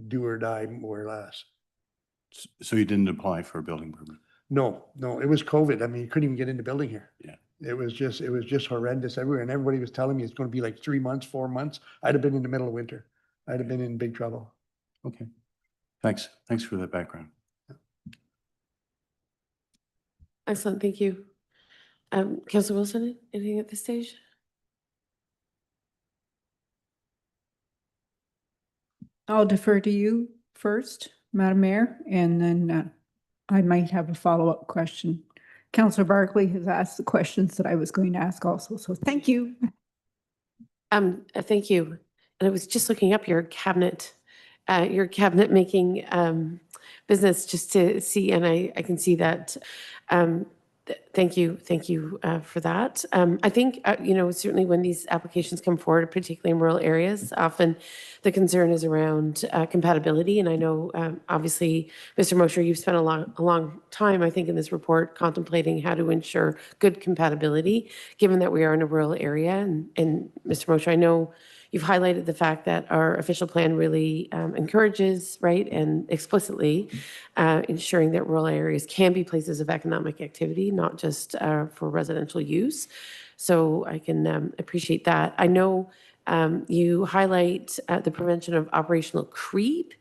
S6: do or die, more or less.
S5: So you didn't apply for a building permit?
S6: No, it was COVID. I mean, you couldn't even get in the building here.
S5: Yeah.
S6: It was just horrendous everywhere. And everybody was telling me it's going to be like 3 months, 4 months. I'd have been in the middle of winter. I'd have been in big trouble.
S5: Okay. Thanks. Thanks for that background.
S1: Excellent, thank you. Councilor Wilson, anything at this stage?
S2: I'll defer to you first, Madam Mayor, and then I might have a follow-up question. Councillor Barkley has asked the questions that I was going to ask also, so thank you.
S1: Thank you. And I was just looking up your cabinet making business just to see, and I can see that. Thank you for that. I think, certainly when these applications come forward, particularly in rural areas, often the concern is around compatibility. And I know, obviously, Mr. Mosher, you've spent a long time, I think, in this report contemplating how to ensure good compatibility, given that we are in a rural area. And Mr. Mosher, I know you've highlighted the fact that our official plan really encourages, right, and explicitly ensuring that rural areas can be places of economic activity, not just for residential use. So I can appreciate that. I know you highlight the prevention of operational creep,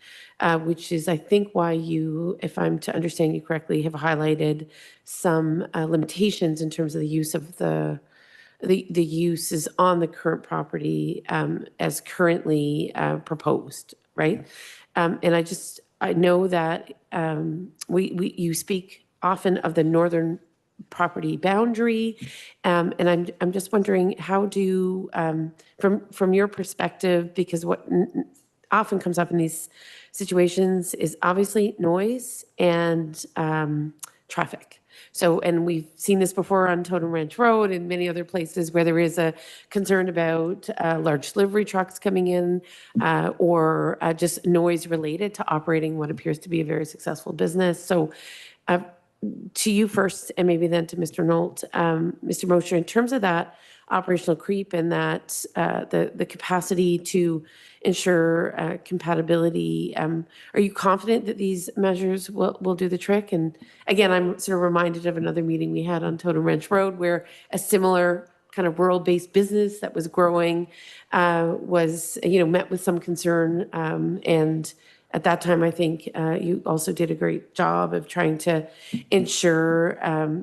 S1: which is, I think, why you, if I'm to understand you correctly, have highlighted some limitations in terms of the use of the uses on the current property as currently proposed, right? And I know that you speak often of the northern property boundary, and I'm just wondering, how do from your perspective, because what often comes up in these situations is obviously noise and traffic. So, and we've seen this before on Totem Ranch Road and many other places where there is a concern about large delivery trucks coming in or just noise related to operating what appears to be a very successful business. So to you first, and maybe then to Mr. Nolt, Mr. Mosher, in terms of that operational creep and that the capacity to ensure compatibility, are you confident that these measures will do the trick? And again, I'm sort of reminded of another meeting we had on Totem Ranch Road where a similar kind of rural-based business that was growing was, met with some concern and At that time, I think you also did a great job of trying to ensure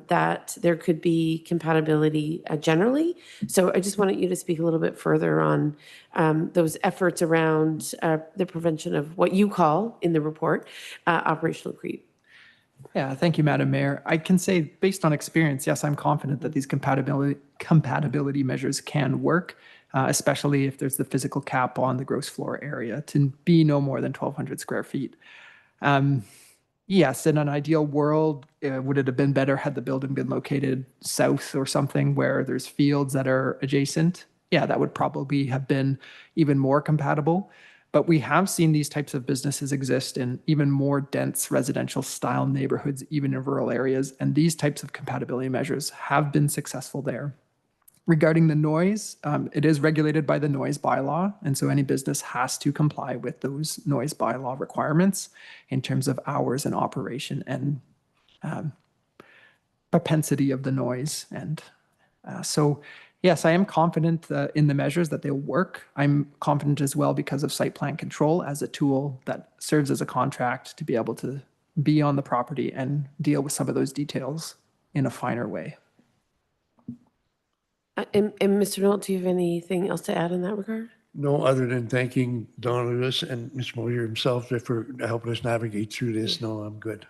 S1: that there could be compatibility generally. So I just wanted you to speak a little bit further on those efforts around the prevention of what you call in the report operational creep.
S3: Yeah, thank you, Madam Mayor. I can say, based on experience, yes, I'm confident that these compatibility measures can work, especially if there's the physical cap on the gross floor area to be no more than 1,200 square feet. Yes, in an ideal world, would it have been better had the building been located south or something where there's fields that are adjacent? Yeah, that would probably have been even more compatible. But we have seen these types of businesses exist in even more dense residential style neighborhoods, even in rural areas. And these types of compatibility measures have been successful there. Regarding the noise, it is regulated by the noise bylaw. And so any business has to comply with those noise bylaw requirements in terms of hours and operation and propensity of the noise. And so yes, I am confident in the measures that they'll work. I'm confident as well because of site plan control as a tool that serves as a contract to be able to be on the property and deal with some of those details in a finer way.
S1: And Mr. Knoll, do you have anything else to add in that regard?
S6: No, other than thanking Don Lewis and Mr. Moyer himself for helping us navigate through this. No, I'm good.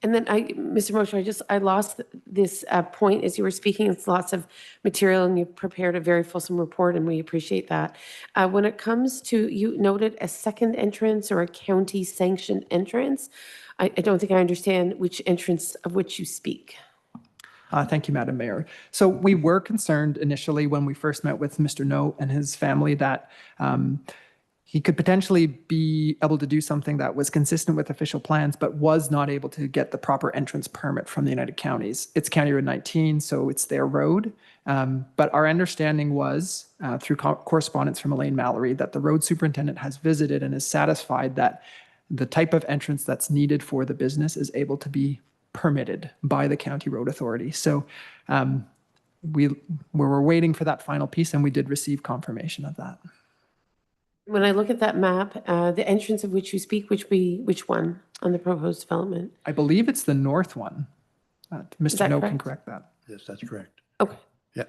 S1: And then Mr. Mosher, I lost this point as you were speaking. It's lots of material and you prepared a very fulsome report and we appreciate that. When it comes to, you noted a second entrance or a county sanctioned entrance. I don't think I understand which entrance of which you speak.
S3: Thank you, Madam Mayor. So we were concerned initially when we first met with Mr. No and his family that he could potentially be able to do something that was consistent with official plans, but was not able to get the proper entrance permit from the United Counties. It's County Road 19, so it's their road. But our understanding was, through correspondence from Elaine Mallory, that the road superintendent has visited and is satisfied that the type of entrance that's needed for the business is able to be permitted by the County Road Authority. So we were waiting for that final piece, and we did receive confirmation of that.
S1: When I look at that map, the entrance of which you speak, which one on the proposed development?
S3: I believe it's the north one. Mr.
S1: that
S3: No can
S1: correct?
S3: correct that.
S6: Yes, that's correct.
S1: Okay.
S6: Yeah.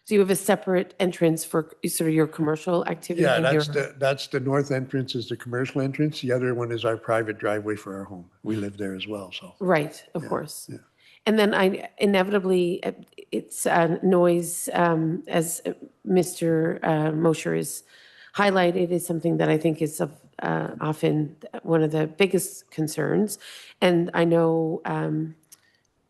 S1: So you have a separate entrance for sort of your commercial activity?
S6: Yeah,
S1: and
S6: that's the north entrance is the commercial entrance. The other one is our private driveway for our home. We live there as well, so.
S1: Right, of
S6: Yeah,
S1: course.
S6: yeah.
S1: And then inevitably, it's noise, as Mr. Mosher is highlighted, is something that I think is often one of the biggest concerns. And I know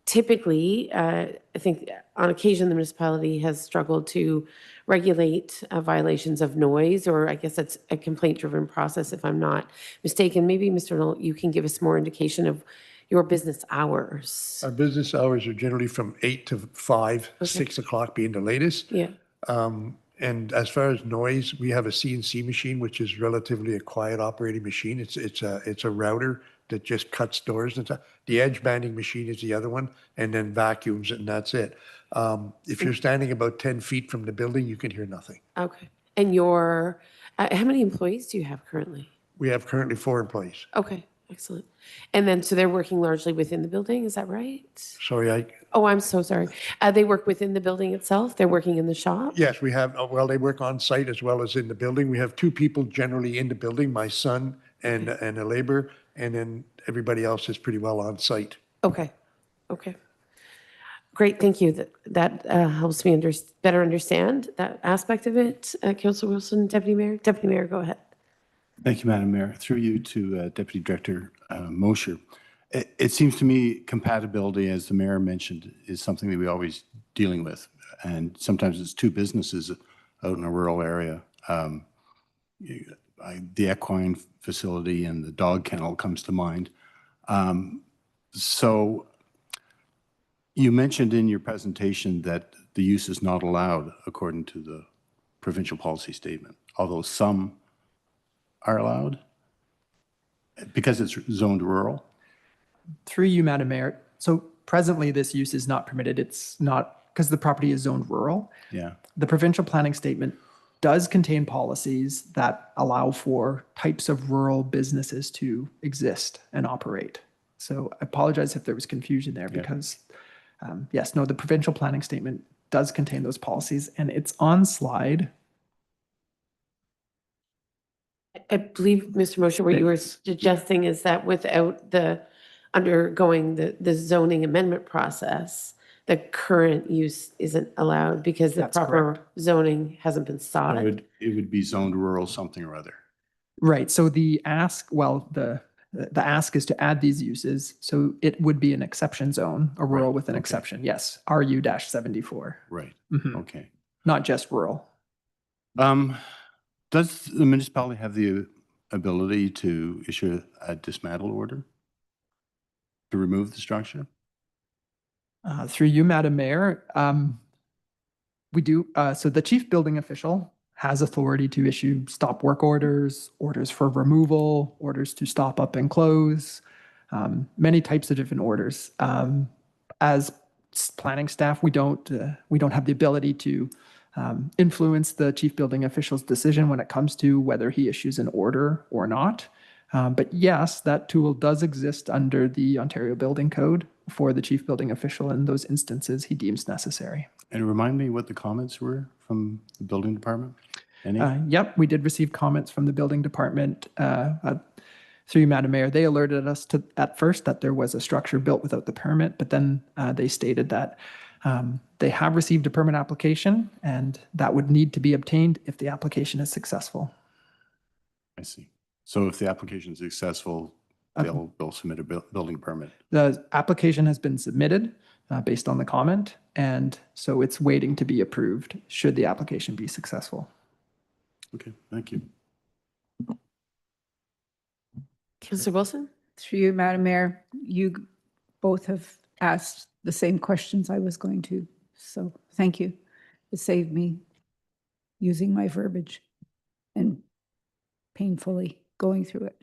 S1: typically, I think on occasion, the municipality has struggled to regulate violations of noise, or I guess it's a complaint-driven process, if I'm not mistaken. Maybe, Mr. Knoll, you can give us more indication of your business hours.
S6: Our business hours are generally from 8 to 5,
S1: Okay.
S6: 6 o'clock being the latest.
S1: Yeah,
S6: And as far as noise, we have a CNC machine, which is relatively a quiet operating machine. It's a router that just cuts doors and stuff. The edge banding machine is the other one, and then vacuums it, and that's it. If you're standing about 10 feet from the building, you can hear nothing.
S1: okay. And your, how many employees do you have currently?
S6: We have currently 4 employees.
S1: Okay, excellent. And then, so they're working largely within the building, is that right?
S6: Sorry,
S1: Oh, I'm so sorry. They work within the building itself? They're working in the shop?
S6: yes, we have, well, they work on site as well as in the building. We have 2 people generally in the building, my son and a laborer, and then everybody else is pretty well on site.
S1: Okay, okay. Great, thank you. That helps me better understand that aspect of it. Councilor Wilson, Deputy Mayor? Deputy Mayor, go ahead.
S5: Thank you, Madam Mayor. Through you to Deputy Director Mosher. It seems to me compatibility, as the mayor mentioned, is something that we're always dealing with. And sometimes it's 2 businesses out in a rural area. The equine facility and the dog kennel comes to mind. So you mentioned in your presentation that the use is not allowed according to the provincial policy statement, although some are allowed because it's zoned rural.
S3: Through you, Madam Mayor. So presently, this use is not permitted. It's not because the property is zoned rural.
S5: Yeah.
S3: The provincial planning statement does contain policies that allow for types of rural businesses to exist and operate. So I apologize if there was confusion there
S5: Yeah.
S3: because, yes, no, the provincial planning statement does contain those policies, and it's on slide.
S1: I believe, Mr. Mosher, what you were suggesting is that without the undergoing the zoning amendment process, the current use isn't allowed because the
S3: That's
S1: proper zoning hasn't been sought.
S5: It would be zoned rural something or other.
S3: Right. So the ask, well, the ask is to add these uses. So it would be an exception zone, a rural
S5: Right,
S3: with an
S5: okay.
S3: exception. Yes. RU-74.
S5: Right,
S3: Mhm.
S5: okay.
S3: Not just rural.
S5: Does the municipality have the ability to issue a dismantle order to remove the structure?
S3: Through you, Madam Mayor, we do. So the chief building official has authority to issue stop work orders, orders for removal, orders to stop up and close, many types of different orders. As planning staff, we don't have the ability to influence the chief building official's decision when it comes to whether he issues an order or not. But yes, that tool does exist under the Ontario Building Code for the chief building official in those instances he deems necessary.
S5: And remind me what the comments were from the building department? Any?
S3: Yep, we did receive comments from the building department through you, Madam Mayor. They alerted us to at first that there was a structure built without the permit, but then they stated that they have received a permit application and that would need to be obtained if the application is successful.
S5: I see. So if the application is successful, they'll submit a building permit.
S3: The application has been submitted based on the comment, and so it's waiting to be approved should the application be successful.
S5: Okay, thank you.
S1: Councillor Wilson?
S2: Through you, Madam Mayor, you both have asked the same questions I was going to, so thank you. It saved me using my verbiage and painfully going through it.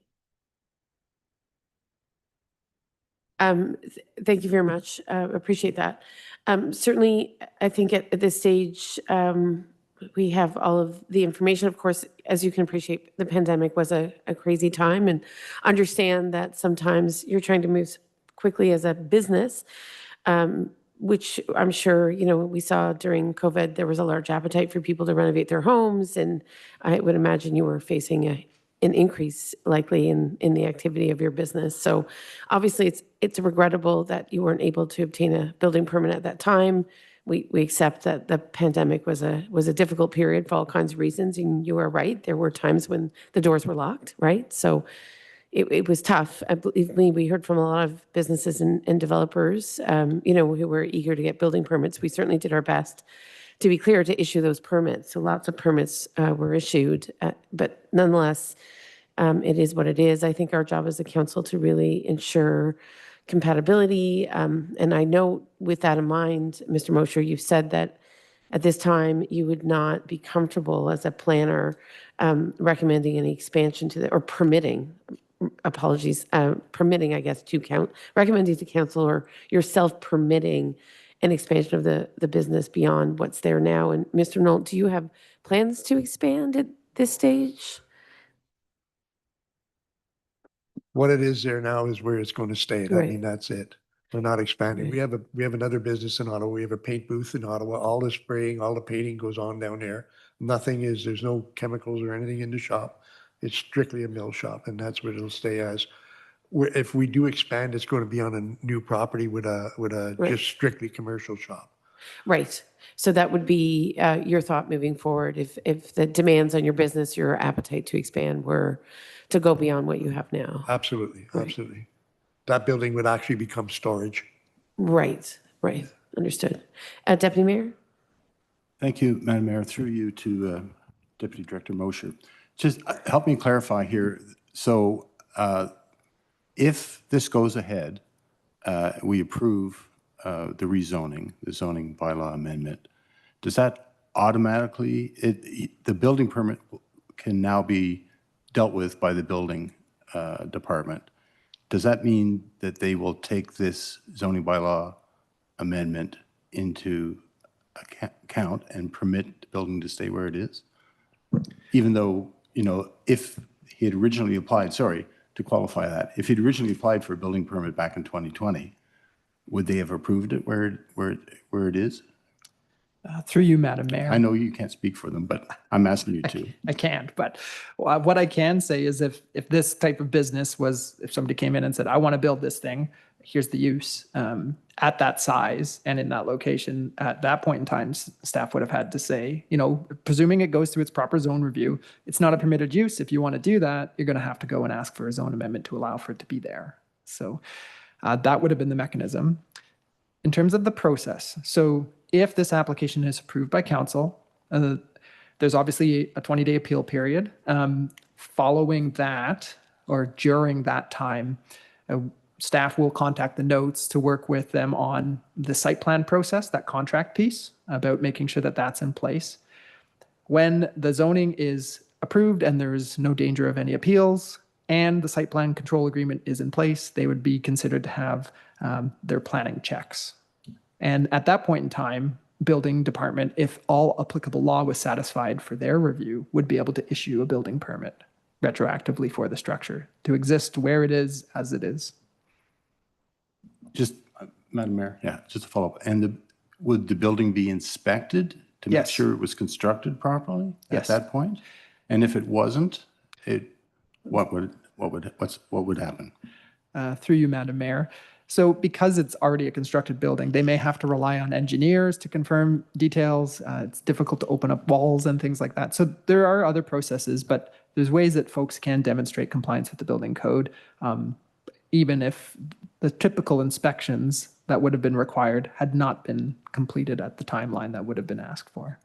S1: Thank you very much. Appreciate that. Certainly, I think at this stage, we have all of the information. Of course, as you can appreciate, the pandemic was a crazy time, and understand that sometimes you're trying to move quickly as a business, which I'm sure, we saw during COVID, there was a large appetite for people to renovate their homes, and I would imagine you were facing an increase likely in the activity of your business. So obviously it's regrettable that you weren't able to obtain a building permit at that time. We accept that the pandemic was a difficult period for all kinds of reasons, and you are right. There were times when the doors were locked, right? So it was tough. I believe me, we heard from a lot of businesses and developers, who were eager to get building permits. We certainly did our best, to be clear, to issue those permits. So lots of permits were issued, but nonetheless, it is what it is. I think our job as a council to really ensure compatibility. And I know with that in mind, Mr. Mosher, you've said that at this time you would not be comfortable as a planner recommending any expansion to or permitting, permitting, I guess, recommending to council or yourself permitting an expansion of the business beyond what's there now. And Mr. Knoll, do you have plans to expand at this stage?
S6: What it is there now is where it's going to stay. I
S1: Right.
S6: mean, that's it. We're not expanding.
S1: Right.
S6: We have another business in Ottawa. We have a paint booth in Ottawa. All the spraying, all the painting goes on down there. There's no chemicals or anything in the shop. It's strictly a mill shop, and that's what it'll stay as. If we do expand, it's going to be on a new property with a
S1: Right.
S6: just strictly commercial shop.
S1: Right. So that would be your thought moving forward if the demands on your business, your appetite to expand were to go beyond what you have now.
S6: Absolutely,
S1: Right.
S6: absolutely. That building would actually become storage.
S1: Right. Understood. Deputy Mayor?
S5: Thank you, Madam Mayor. Through you to Deputy Director Mosher. Just help me clarify here. So if this goes ahead, we approve the rezoning, the zoning bylaw amendment, does that automatically, the building permit can now be dealt with by the building department? Does that mean that they will take this zoning bylaw amendment into account and permit the building to stay where it is? Even though, you know, if he had originally applied, sorry, to qualify that, if he'd originally applied for a building permit back in 2020, would they have approved it where it is?
S3: Through you, Madam Mayor.
S5: I know you can't speak for them, but I'm asking you to.
S3: I can't, but what I can say is if this type of business was, if somebody came in and said, I want to build this thing, here's the use, at that size and in that location, at that point in time, staff would have had to say, you know, presuming it goes through its proper zone review, it's not a permitted use. If you want to do that, you're going to have to go and ask for a zone amendment to allow for it to be there. So that would have been the mechanism. In terms of the process, so if this application is approved by council, there's obviously a 20-day appeal period. Following that, or during that time, staff will contact the notes to work with them on the site plan process, that contract piece, about making sure that that's in place. When the zoning is approved and there's no danger of any appeals, and the site plan control agreement is in place, they would be considered to have their planning checks. And at that point in time, building department, if all applicable law was satisfied for their review, would be able to issue a building permit retroactively for the structure to exist where it is as it is.
S5: Just, Madam Mayor, yeah, just a follow-up. And would the building be inspected to make
S3: Yes.
S5: sure it was constructed properly at
S3: Yes.
S5: that point? And if it wasn't, what would happen?
S3: Through you, Madam Mayor. So because it's already a constructed building, they may have to rely on engineers to confirm details. It's difficult to open up walls and things like that. So there are other processes, but there's ways that folks can demonstrate compliance with the building code, even if the typical inspections that would have been required had not been completed at the timeline that would have been asked for.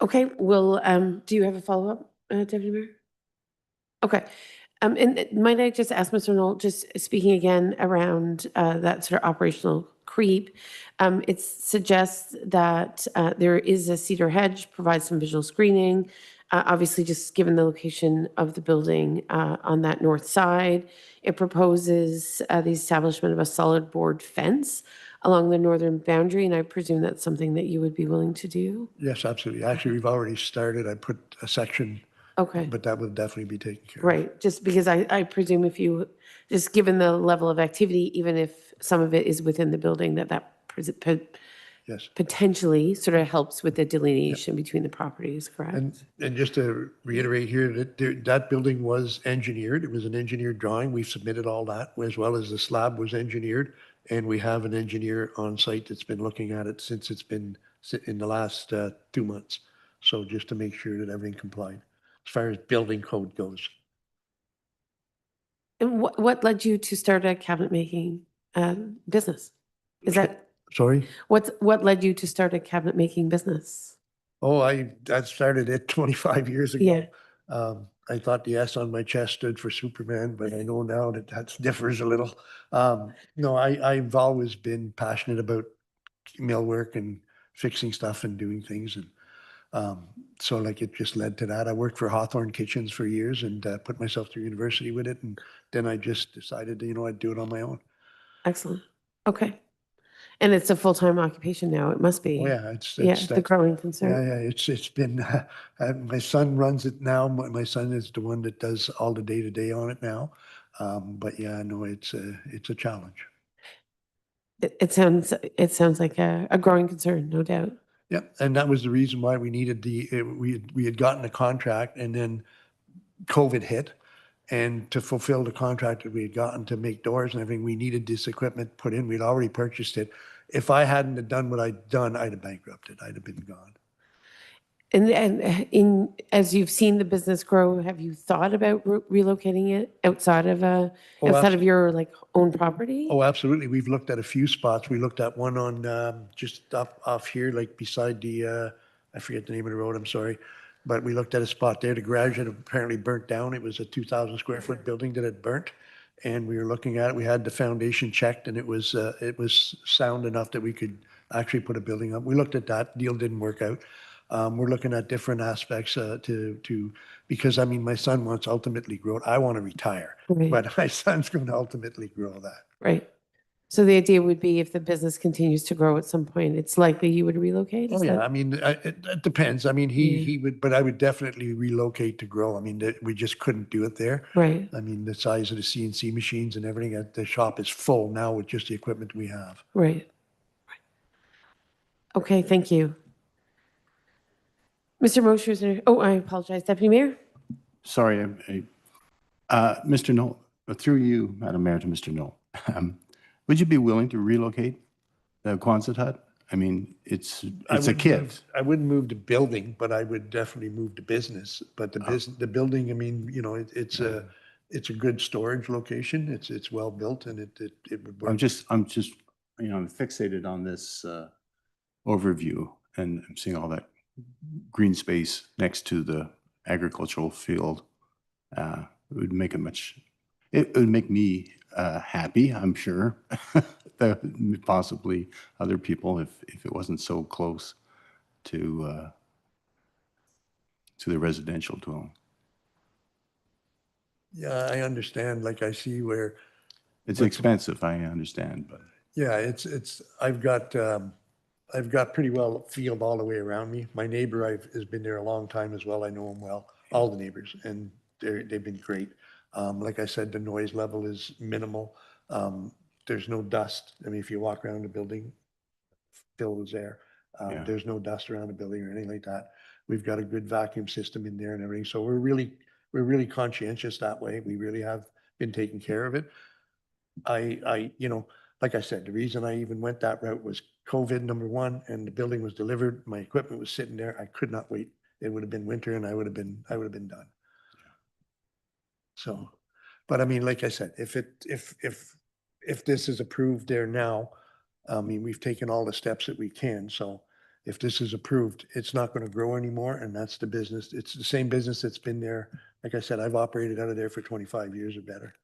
S1: Okay, well, do you have a follow-up, Deputy Mayor? Okay. And might I just ask Mr. Knoll, just speaking again around that sort of operational creep, it suggests that there is a cedar hedge, provides some visual screening. Obviously, just given the location of the building on that north side, it proposes the establishment of a solid board fence along the northern boundary, and I presume that's something that you would be willing to do?
S6: Yes, absolutely. Actually, we've already started. I put a section,
S1: Okay.
S6: but that will definitely be taken care of.
S1: Right, just because I presume if you, just given the level of activity, even if some of it is within the building, that
S6: Yes.
S1: potentially sort of helps with the delineation between the properties, correct?
S6: And just to reiterate here, that building was engineered. It was an engineered drawing. We submitted all that, as well as the slab was engineered. And we have an engineer on site that's been looking at it since it's been in the last 2 months. So just to make sure that everything complied as far as building code goes.
S1: And what led you to start a cabinet making business? Is that,
S6: Sorry?
S1: what led you to start a cabinet making business?
S6: Oh, I started it 25 years ago.
S1: Yeah.
S6: I thought the S on my chest stood for Superman, but I know now that differs a little. No, I've always been passionate about millwork and fixing stuff and doing things. And so like it just led to that. I worked for Hawthorne Kitchens for years and put myself through university with it. And then I just decided, I'd do it on my own.
S1: Excellent. Okay. And it's a full-time occupation now, it must be.
S6: Oh, yeah, it's
S1: Yeah, the
S6: that's-
S1: growing
S6: Yeah,
S1: concern.
S6: yeah, it's been, my son runs it now. My son is the one that does all the day-to-day on it now. But yeah, no, it's a challenge.
S1: It sounds like a growing concern, no doubt.
S6: Yep, and that was the reason why we needed we had gotten a contract and then COVID hit. And to fulfill the contract that we had gotten to make doors and everything, we needed this equipment put in. We'd already purchased it. If I hadn't have done what I'd done, I'd have bankrupted. I'd have been gone.
S1: And as you've seen the business grow, have you thought about relocating it outside of your own property?
S6: Oh, absolutely. We've looked at a few spots. We looked at one on just off here, like beside the, I forget the name of the road, I'm sorry. But we looked at a spot there. The garage had apparently burnt down. It was a 2,000 square foot building that had burnt. And we were looking at it. We had the foundation checked and it was sound enough that we could actually put a building up. We looked at that. Deal didn't work out. We're looking at different aspects because I mean, my son wants to ultimately grow it. I want to retire,
S1: Right.
S6: but my son's going to ultimately grow that.
S1: Right. So the idea would be if the business continues to grow at some point, it's likely you would relocate?
S6: Oh,
S1: Is
S6: yeah,
S1: that-
S6: I mean, it depends. I mean,
S1: Yeah.
S6: he would, but I would definitely relocate to grow. I mean, we just couldn't do it there.
S1: Right,
S6: I mean, the size of the CNC machines and everything at the shop is full now with just the equipment we have.
S1: right. Okay, thank you. Mr. Mosher, is there, oh, I apologize, Deputy Mayor?
S5: Sorry, Mr. Knoll, through you, Madam Mayor, to Mr. Knoll. Would you be willing to relocate the Quonset hut? I mean, it's
S6: I
S5: a
S6: wouldn't
S5: kit.
S6: move- I wouldn't move the building, but I would definitely move the business. But the business, the building, I mean, you know, it's a good storage location. It's well built and it would work.
S5: I'm just, you know, I'm fixated on this overview, and I'm seeing all that green space next to the agricultural field. It would make it would make me happy, I'm sure. Possibly other people if it wasn't so close to the residential dwelling.
S6: Yeah, I understand. Like I see where,
S5: It's
S6: But-
S5: expensive, I understand, but
S6: yeah, I've got pretty well field all the way around me. My neighbor has been there a long time as well. I know him well, all the neighbors, and they've been great. Like I said, the noise level is minimal. There's no dust. I mean, if you walk around the building, Phil was there.
S5: Yeah.
S6: There's no dust around the building or anything like that. We've got a good vacuum system in there and everything. So we're really conscientious that way. We really have been taking care of it. You know, like I said, the reason I even went that route was COVID, number one, and the building was delivered. My equipment was sitting there. I could not wait. It would have been winter and I would have been done. So, but I mean, like I said, if this is approved there now, I mean, we've taken all the steps that we can. So if this is approved, it's not going to grow anymore. And that's the business. It's the same business that's been there. Like I said, I've operated out of there for 25 years or better.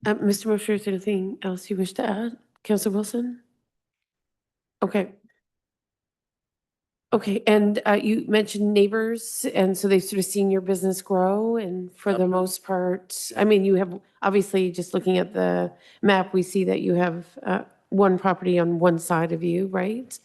S1: Mr. Mosher, is there anything else you wish to add? Councillor Wilson? Okay. Okay, and you mentioned neighbors, and so they've sort of seen your business grow, and for the most part, I mean, you have, obviously, just looking at the map, we see that you have one property on one side of you, right?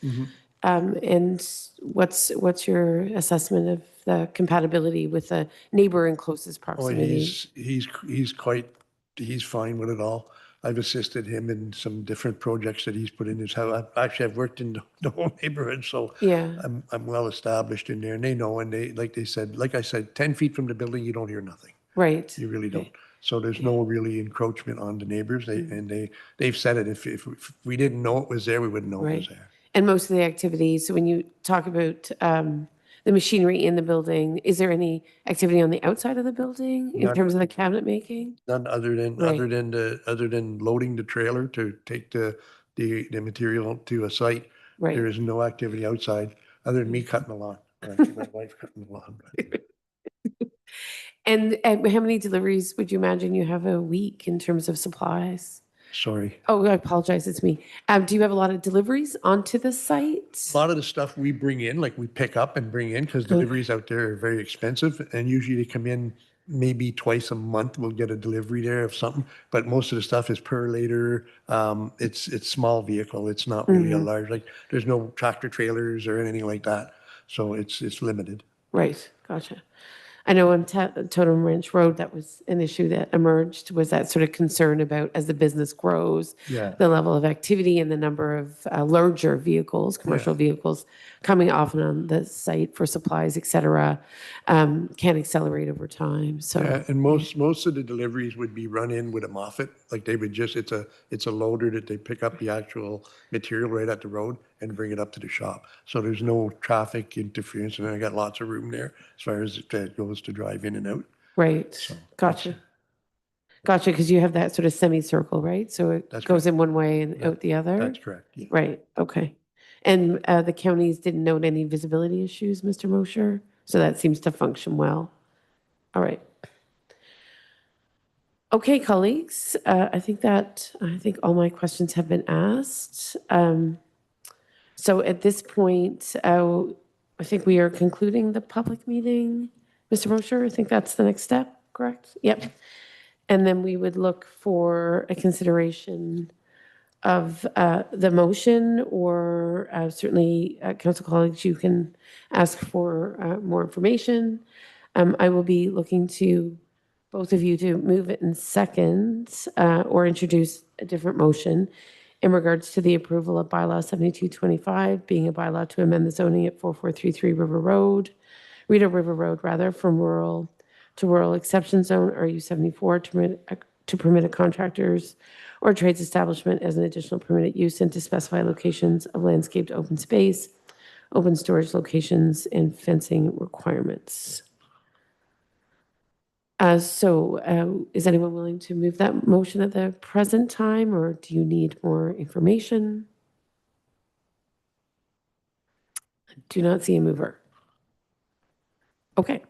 S1: And what's your assessment of the compatibility with the neighbor in closest
S6: Oh,
S1: proximity?
S6: he's fine with it all. I've assisted him in some different projects that he's put in his house. I've worked in the whole neighborhood, so
S1: Yeah,
S6: I'm well established in there and they know, and like I said, 10 feet from the building, you don't hear nothing.
S1: right.
S6: You really don't. So there's no really encroachment on the neighbors. They've said it. If we didn't know it was there, we wouldn't know it was
S1: Right.
S6: there.
S1: And most of the activities, so when you talk about the machinery in the building, is there any activity on the outside of the building in
S6: None.
S1: terms of the cabinet making?
S6: None other
S1: Right.
S6: than loading the trailer to take the material to a site.
S1: Right.
S6: There is no activity outside other than me cutting the lawn. Actually, my wife cutting the lawn.
S1: And how many deliveries would you imagine you have a week in terms of supplies?
S6: Sorry.
S1: Oh, I apologize, it's me. Do you have a lot of deliveries onto the site?
S6: A lot of the stuff we bring in, like we pick up and bring in, because deliveries out there are very expensive, and usually they come in maybe twice a month. We'll get a delivery there of something, but most of the stuff is per later. It's small vehicle. It's not really a large, like there's no tractor trailers or anything like that. So it's limited.
S1: Right, gotcha. I know on Totem Ranch Road, that was an issue that emerged, was that sort of concern about as the business grows,
S6: Yeah.
S1: the level of activity and the number of larger vehicles, commercial vehicles coming off and on the site for supplies, et cetera, can accelerate over time. So,
S6: Yeah, and most of the deliveries would be run in with a Moffett. Like they would just, it's a loader that they pick up the actual material right at the road and bring it up to the shop. So there's no traffic interference, and I got lots of room there as far as it goes to drive in and out.
S1: right, gotcha. Gotcha, because you have that sort of semicircle, right? So it
S6: That's
S1: goes in one way and out the other?
S6: That's correct. Yeah.
S1: Right, okay. And the counties didn't note any visibility issues, Mr. Mosher? So that seems to function well. All right. Okay, colleagues, I think all my questions have been asked. So at this point, I think we are concluding the public meeting. Mr. Mosher, I think that's the next step, correct? Yep. And then we would look for a consideration of the motion, or certainly, council colleagues, you can ask for more information. I will be looking to both of you to move it in second or introduce a different motion in regards to the approval of bylaw 7225, being a bylaw to amend the zoning at 4433 Rideau River Road, rather, from rural to rural exception zone, RU 74, to permit a contractors or trades establishment as an additional permitted use and to specify locations of landscaped open space, open storage locations, and fencing requirements. Is anyone willing to move that motion at the present time, or do you need more information? I do not see a mover. Okay.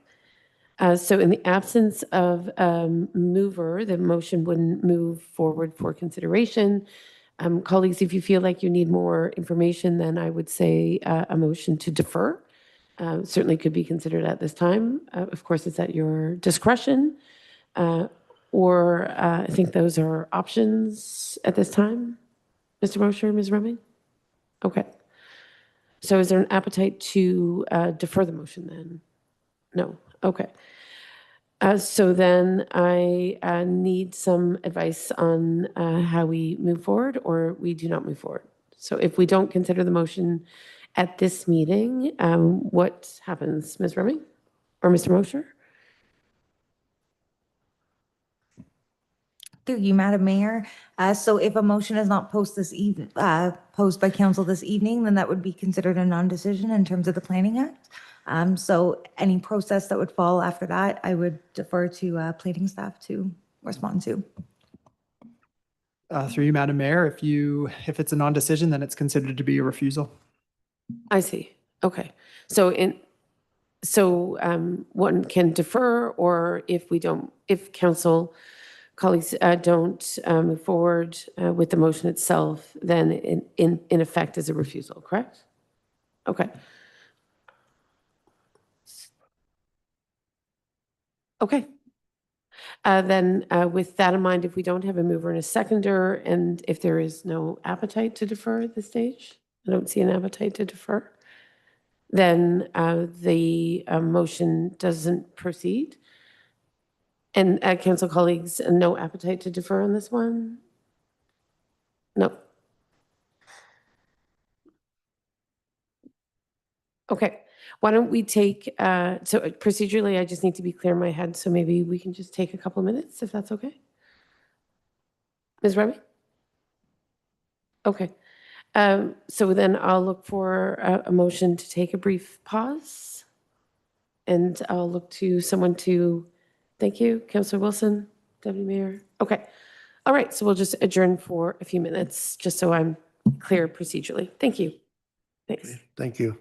S1: So in the absence of mover, the motion wouldn't move forward for consideration. Colleagues, if you feel like you need more information, then I would say a motion to defer certainly could be considered at this time. Of course, it's at your discretion. Or I think those are options at this time. Mr. Mosher, Ms. Rumming? Okay. So is there an appetite to defer the motion then? No. Okay. So then I need some advice on how we move forward or we do not move forward. So if we don't consider the motion at this meeting, what happens, Ms. Rumming or Mr. Mosher?
S7: Through you, Madam Mayor. So if a motion is not posed by council this evening, then that would be considered a non-decision in terms of the Planning Act. So any process that would fall after that, I would defer to planning staff to respond to.
S3: Through you, Madam Mayor, if it's a non-decision, then it's considered to be a refusal.
S1: I see. Okay. So one can defer, or if council colleagues don't move forward with the motion itself, then in effect is a refusal, correct? Okay. Okay. Then with that in mind, if we don't have a mover and a seconder, and if there is no appetite to defer at this stage, I don't see an appetite to defer, then the motion doesn't proceed. And council colleagues, no appetite to defer on this one? No. Okay. Why don't we take, so procedurally, I just need to be clear in my head, so maybe we can just take a couple minutes, if that's okay? Ms. Remy? Okay. So then I'll look for a motion to take a brief pause. And I'll look to someone to, thank you, Councilor Wilson, Deputy Mayor. Okay. All right, so we'll just adjourn for a few minutes, just so I'm clear procedurally. Thank you. Thanks.
S6: Thank you.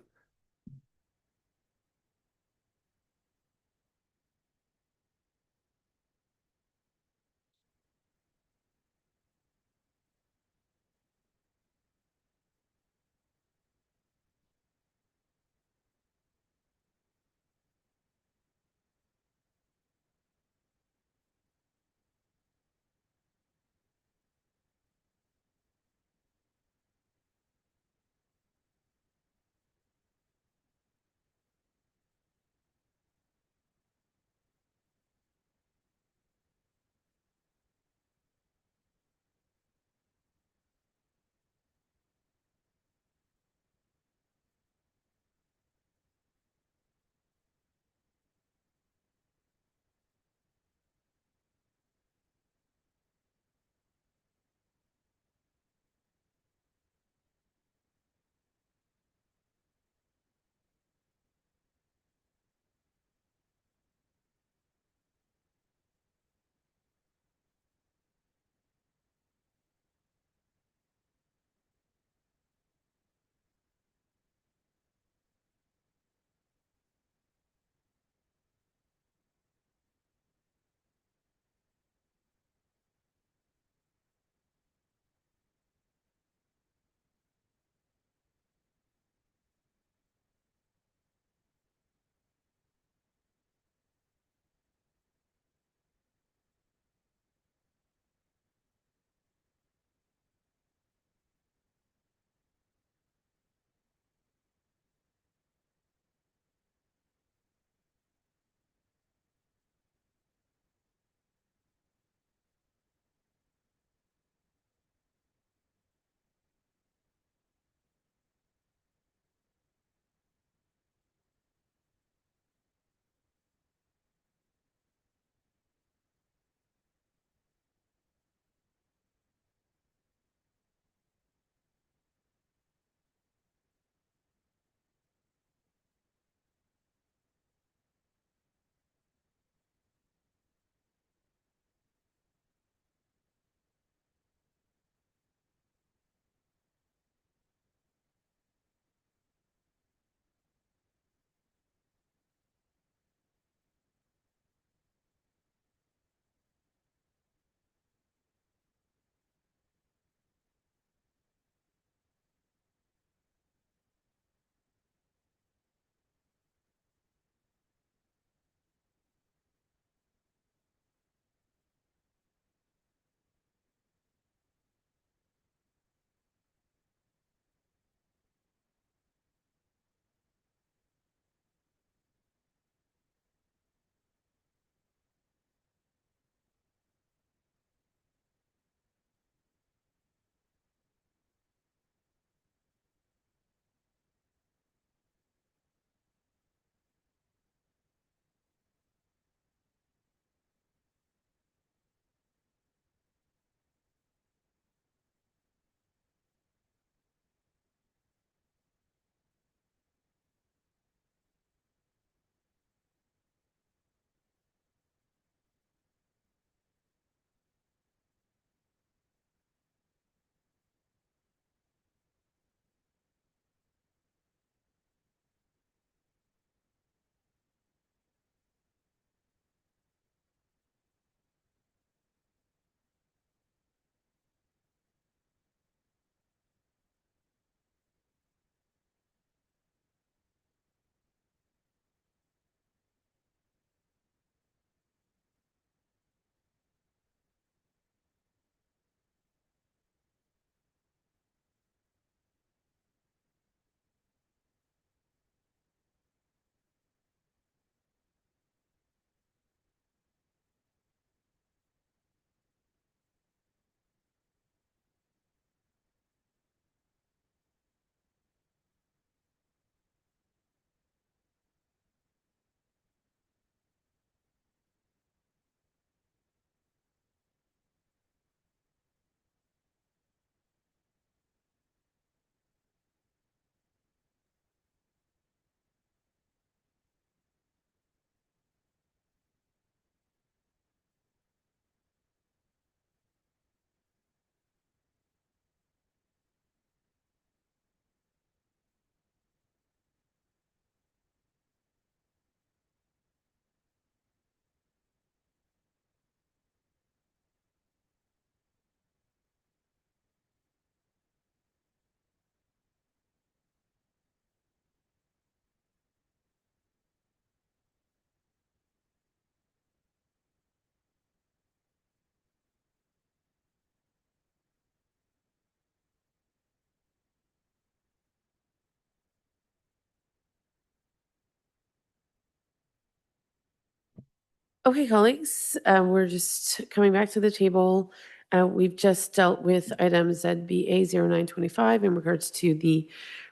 S1: Okay, colleagues, we're just coming back to the table. We've just dealt with item ZBA 0925 in regards to the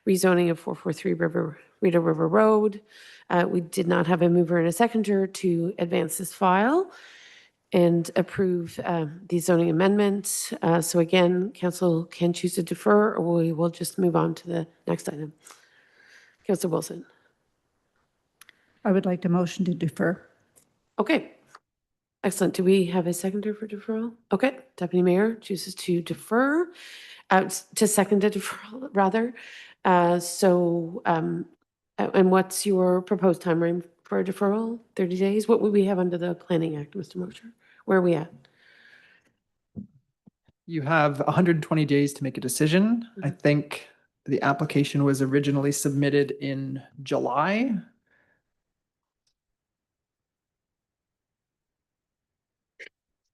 S1: rezoning of 443 Rideau River Road. We did not have a mover and a seconder to advance this file and approve the zoning amendment. So again, council can choose to defer, or we will just move on to the next item. Councilor Wilson.
S2: I would like to motion to defer.
S1: Okay. Excellent. Do we have a seconder for deferral? Okay. Deputy Mayor chooses to defer, to second a deferral, rather. And what's your proposed timeline for a deferral? 30 days? What would we have under the Planning Act, Mr. Mosher? Where are we at?
S3: You have 120 days to make a decision. I think the application was originally submitted in July.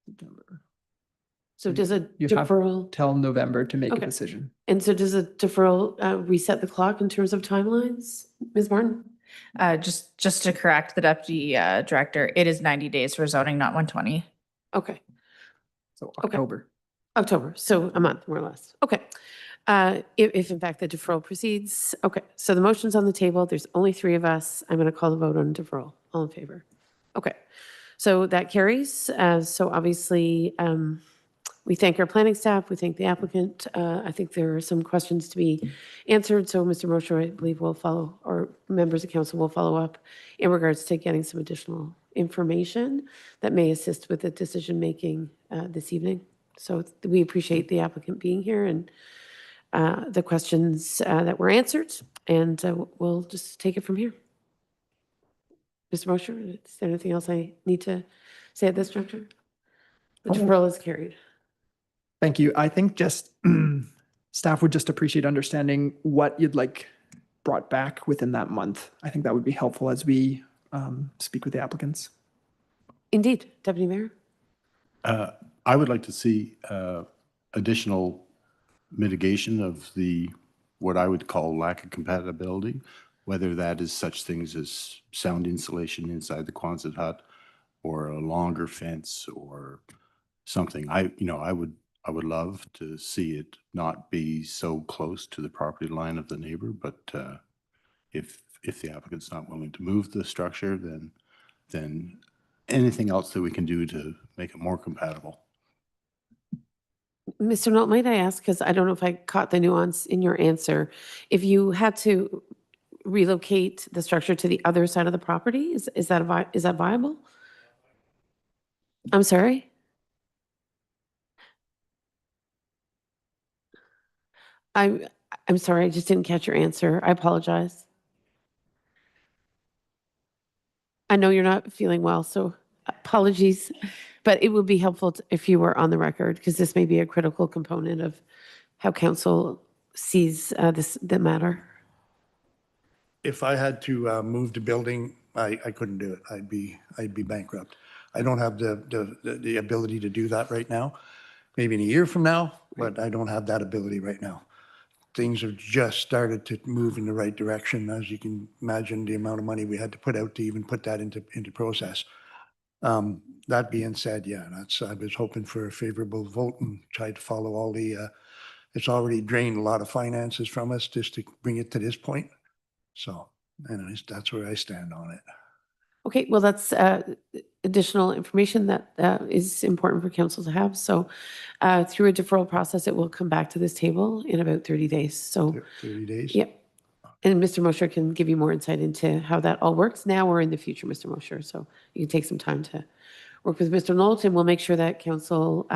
S3: September.
S1: So does a
S3: You have
S1: deferral,
S3: till November to make a
S1: Okay.
S3: decision.
S1: and so does a deferral reset the clock in terms of timelines? Ms. Martin?
S8: Just to correct the deputy director, it is 90 days for zoning, not 120.
S1: Okay.
S3: So October.
S1: October, so a month more or less. Okay. If in fact the deferral proceeds, okay. So the motion's on the table. There's only 3 of us. I'm going to call the vote on deferral. All in favor? Okay. So that carries. So obviously, we thank our planning staff. We thank the applicant. I think there are some questions to be answered. So Mr. Mosher, I believe will follow, or members of council will follow up in regards to getting some additional information that may assist with the decision-making this evening. So we appreciate the applicant being here and the questions that were answered, and we'll just take it from here. Mr. Mosher, is there anything else I need to say at this juncture? The deferral is carried.
S3: Thank you. I think just staff would just appreciate understanding what you'd like brought back within that month. I think that would be helpful as we speak with the applicants.
S1: Indeed, Deputy Mayor.
S5: I would like to see additional mitigation of the, what I would call lack of compatibility, whether that is such things as sound insulation inside the Quonset hut or a longer fence or something. I would love to see it not be so close to the property line of the neighbor, but if the applicant's not willing to move the structure, then anything else that we can do to make it more compatible.
S1: Mr. Knoll, might I ask, because I don't know if I caught the nuance in your answer, if you had to relocate the structure to the other side of the property, is that viable? I'm sorry? I'm sorry, I just didn't catch your answer. I apologize. I know you're not feeling well, so apologies, but it would be helpful if you were on the record, because this may be a critical component of how council sees the matter.
S6: If I had to move the building, I couldn't do it. I'd be bankrupt. I don't have the ability to do that right now. Maybe in a year from now, but I don't have that ability right now. Things have just started to move in the right direction. As you can imagine, the amount of money we had to put out to even put that into process. That being said, yeah, I was hoping for a favorable vote and tried to follow all the, it's already drained a lot of finances from us just to bring it to this point. So anyways, that's where I stand on it.
S1: Okay, well, that's additional information that is important for council to have. So through a deferral process, it will come back to this table in about 30 days. So
S6: 30 days?
S1: Yep. And Mr. Mosher can give you more insight into how that all works now or in the future, Mr. Mosher. So you can take some time to work with Mr. Knoll, and we'll make sure that council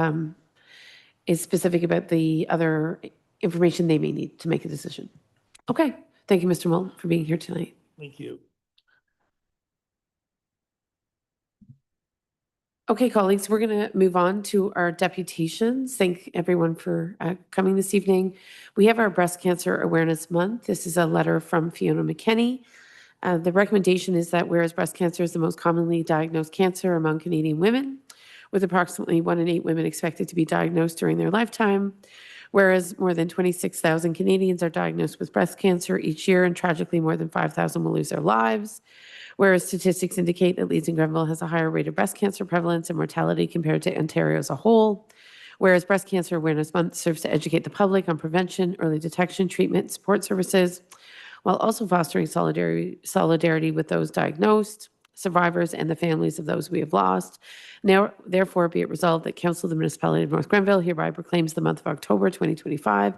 S1: is specific about the other information they may need to make a decision. Okay. Thank you, Mr. Knoll, for being here tonight.
S6: Thank you.
S1: Okay, colleagues, we're going to move on to our deputations. Thank everyone for coming this evening. We have our Breast Cancer Awareness Month. This is a letter from Fiona McKenney. The recommendation is that whereas breast cancer is the most commonly diagnosed cancer among Canadian women, with approximately 1 in 8 women expected to be diagnosed during their lifetime, whereas more than 26,000 Canadians are diagnosed with breast cancer each year, and tragically more than 5,000 will lose their lives. Whereas statistics indicate that Leeds and Grenville has a higher rate of breast cancer prevalence and mortality compared to Ontario as a whole. Whereas Breast Cancer Awareness Month serves to educate the public on prevention, early detection, treatment, and support services, while also fostering solidarity with those diagnosed, survivors, and the families of those we have lost. Now, therefore, be it resolved that Council of the Municipality of North Grenville hereby proclaims the month of October 2025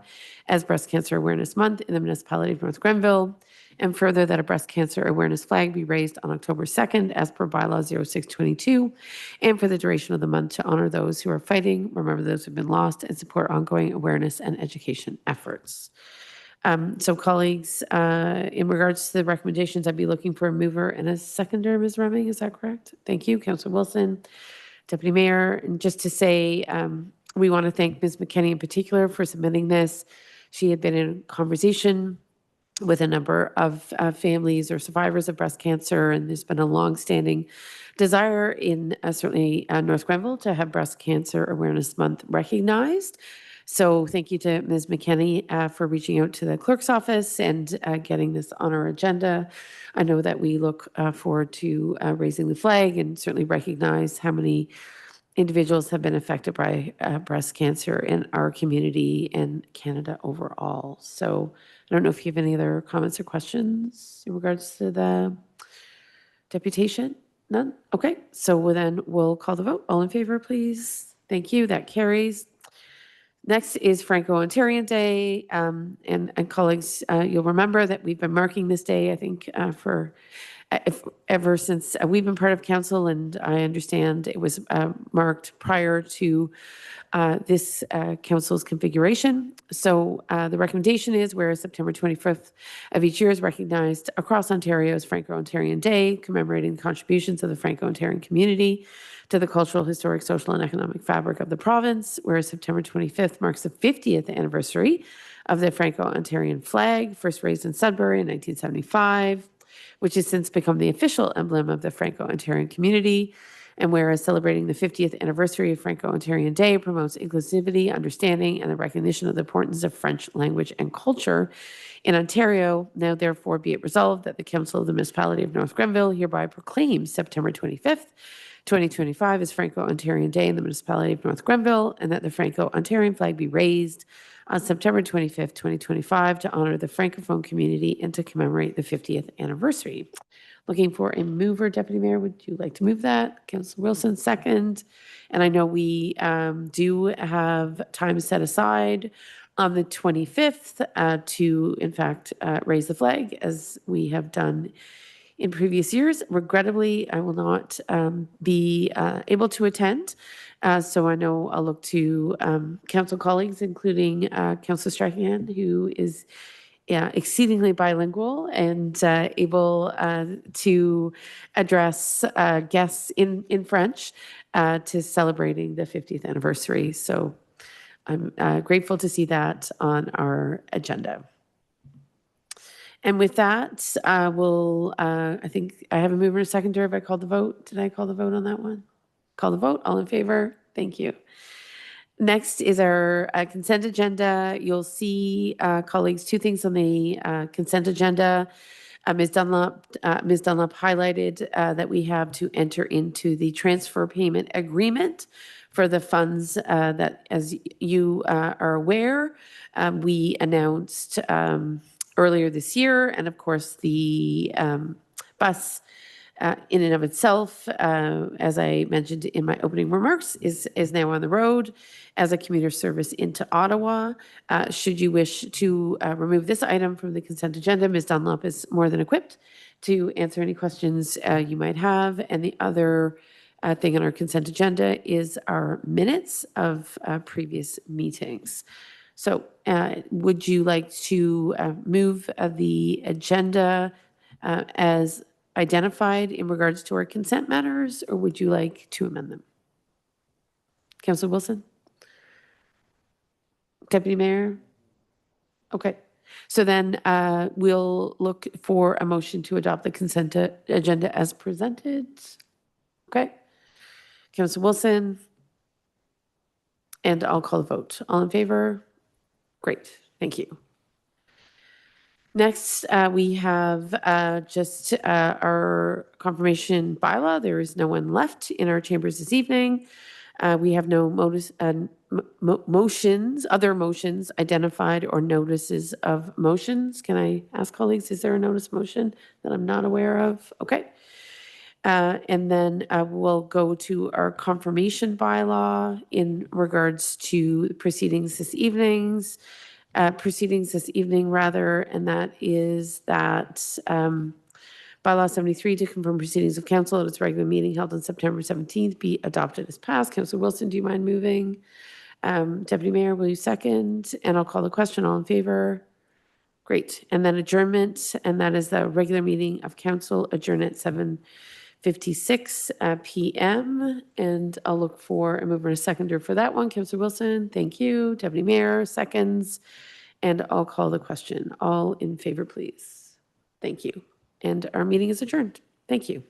S1: as Breast Cancer Awareness Month in the Municipality of North Grenville, and further that a breast cancer awareness flag be raised on October 2nd as per bylaw 0622, and for the duration of the month to honor those who are fighting, remember those who have been lost, and support ongoing awareness and education efforts. So colleagues, in regards to the recommendations, I'd be looking for a mover and a seconder, Ms. Remming, is that correct? Thank you, Councillor Wilson, Deputy Mayor. And just to say, we want to thank Ms. McKenney in particular for submitting this. She had been in conversation with a number of families or survivors of breast cancer, and there's been a long-standing desire in certainly North Grenville to have Breast Cancer Awareness Month recognized. So thank you to Ms. McKenney for reaching out to the clerk's office and getting this on our agenda. I know that we look forward to raising the flag and certainly recognize how many individuals have been affected by breast cancer in our community and Canada overall. So I don't know if you have any other comments or questions in regards to the deputation? None? Okay, so then we'll call the vote. All in favor, please. Thank you. That carries. Next is Franco-Ontarian Day. And colleagues, you'll remember that we've been marking this day, I think, ever since we've been part of council, and I understand it was marked prior to this council's configuration. So the recommendation is, whereas September 25th of each year is recognized across Ontario as Franco-Ontarian Day, commemorating the contributions of the Franco-Ontarian community to the cultural, historic, social, and economic fabric of the province, whereas September 25th marks the 50th anniversary of the Franco-Ontarian flag, first raised in Sudbury in 1975, which has since become the official emblem of the Franco-Ontarian community. And whereas celebrating the 50th anniversary of Franco-Ontarian Day promotes inclusivity, understanding, and the recognition of the importance of French language and culture in Ontario, now therefore be it resolved that the Council of the Municipality of North Grenville hereby proclaims September 25th, 2025 as Franco-Ontarian Day in the Municipality of North Grenville, and that the Franco-Ontarian flag be raised on September 25th, 2025 to honor the Francophone community and to commemorate the 50th anniversary. Looking for a mover, Deputy Mayor. Would you like to move that? Councillor Wilson, second. And I know we do have time set aside on the 25th to, in fact, raise the flag, as we have done in previous years. Regrettably, I will not be able to attend. So I know I'll look to council colleagues, including Councillor Strachan, who is exceedingly bilingual and able to address guests in French to celebrating the 50th anniversary. So I'm grateful to see that on our agenda. And with that, I think I have a mover and a seconder. Have I called the vote? Did I call the vote on that one? Call the vote. All in favor? Thank you. Next is our consent agenda. You'll see, colleagues, two things on the consent agenda. Ms. Dunlop highlighted that we have to enter into the transfer payment agreement for the funds that, as you are aware, we announced earlier this year. And of course, the bus in and of itself, as I mentioned in my opening remarks, is now on the road as a commuter service into Ottawa. Should you wish to remove this item from the consent agenda, Ms. Dunlop is more than equipped to answer any questions you might have. And the other thing on our consent agenda is our minutes of previous meetings. So would you like to move the agenda as identified in regards to our consent matters, or would you like to amend them? Councillor Wilson? Deputy Mayor? Okay. So then we'll look for a motion to adopt the consent agenda as presented. Okay. Councillor Wilson? And I'll call the vote. All in favor? Great. Thank you. Next, we have just our confirmation bylaw. There is no one left in our chambers this evening. We have no motions, other motions identified or notices of motions. Can I ask colleagues, is there a notice motion that I'm not aware of? Okay. And then we'll go to our confirmation bylaw in regards to proceedings this evening, and that is that bylaw 73 to confirm proceedings of council at its regular meeting held on September 17th be adopted as passed. Councillor Wilson, do you mind moving? Deputy Mayor, will you second? And I'll call the question. All in favor? Great. And then adjournment, and that is the regular meeting of council adjourned at 7:56 p.m. And I'll look for a mover and a seconder for that one. Councillor Wilson, thank you. Deputy Mayor, seconds. And I'll call the question. All in favor, please. Thank you. And our meeting is adjourned. Thank you.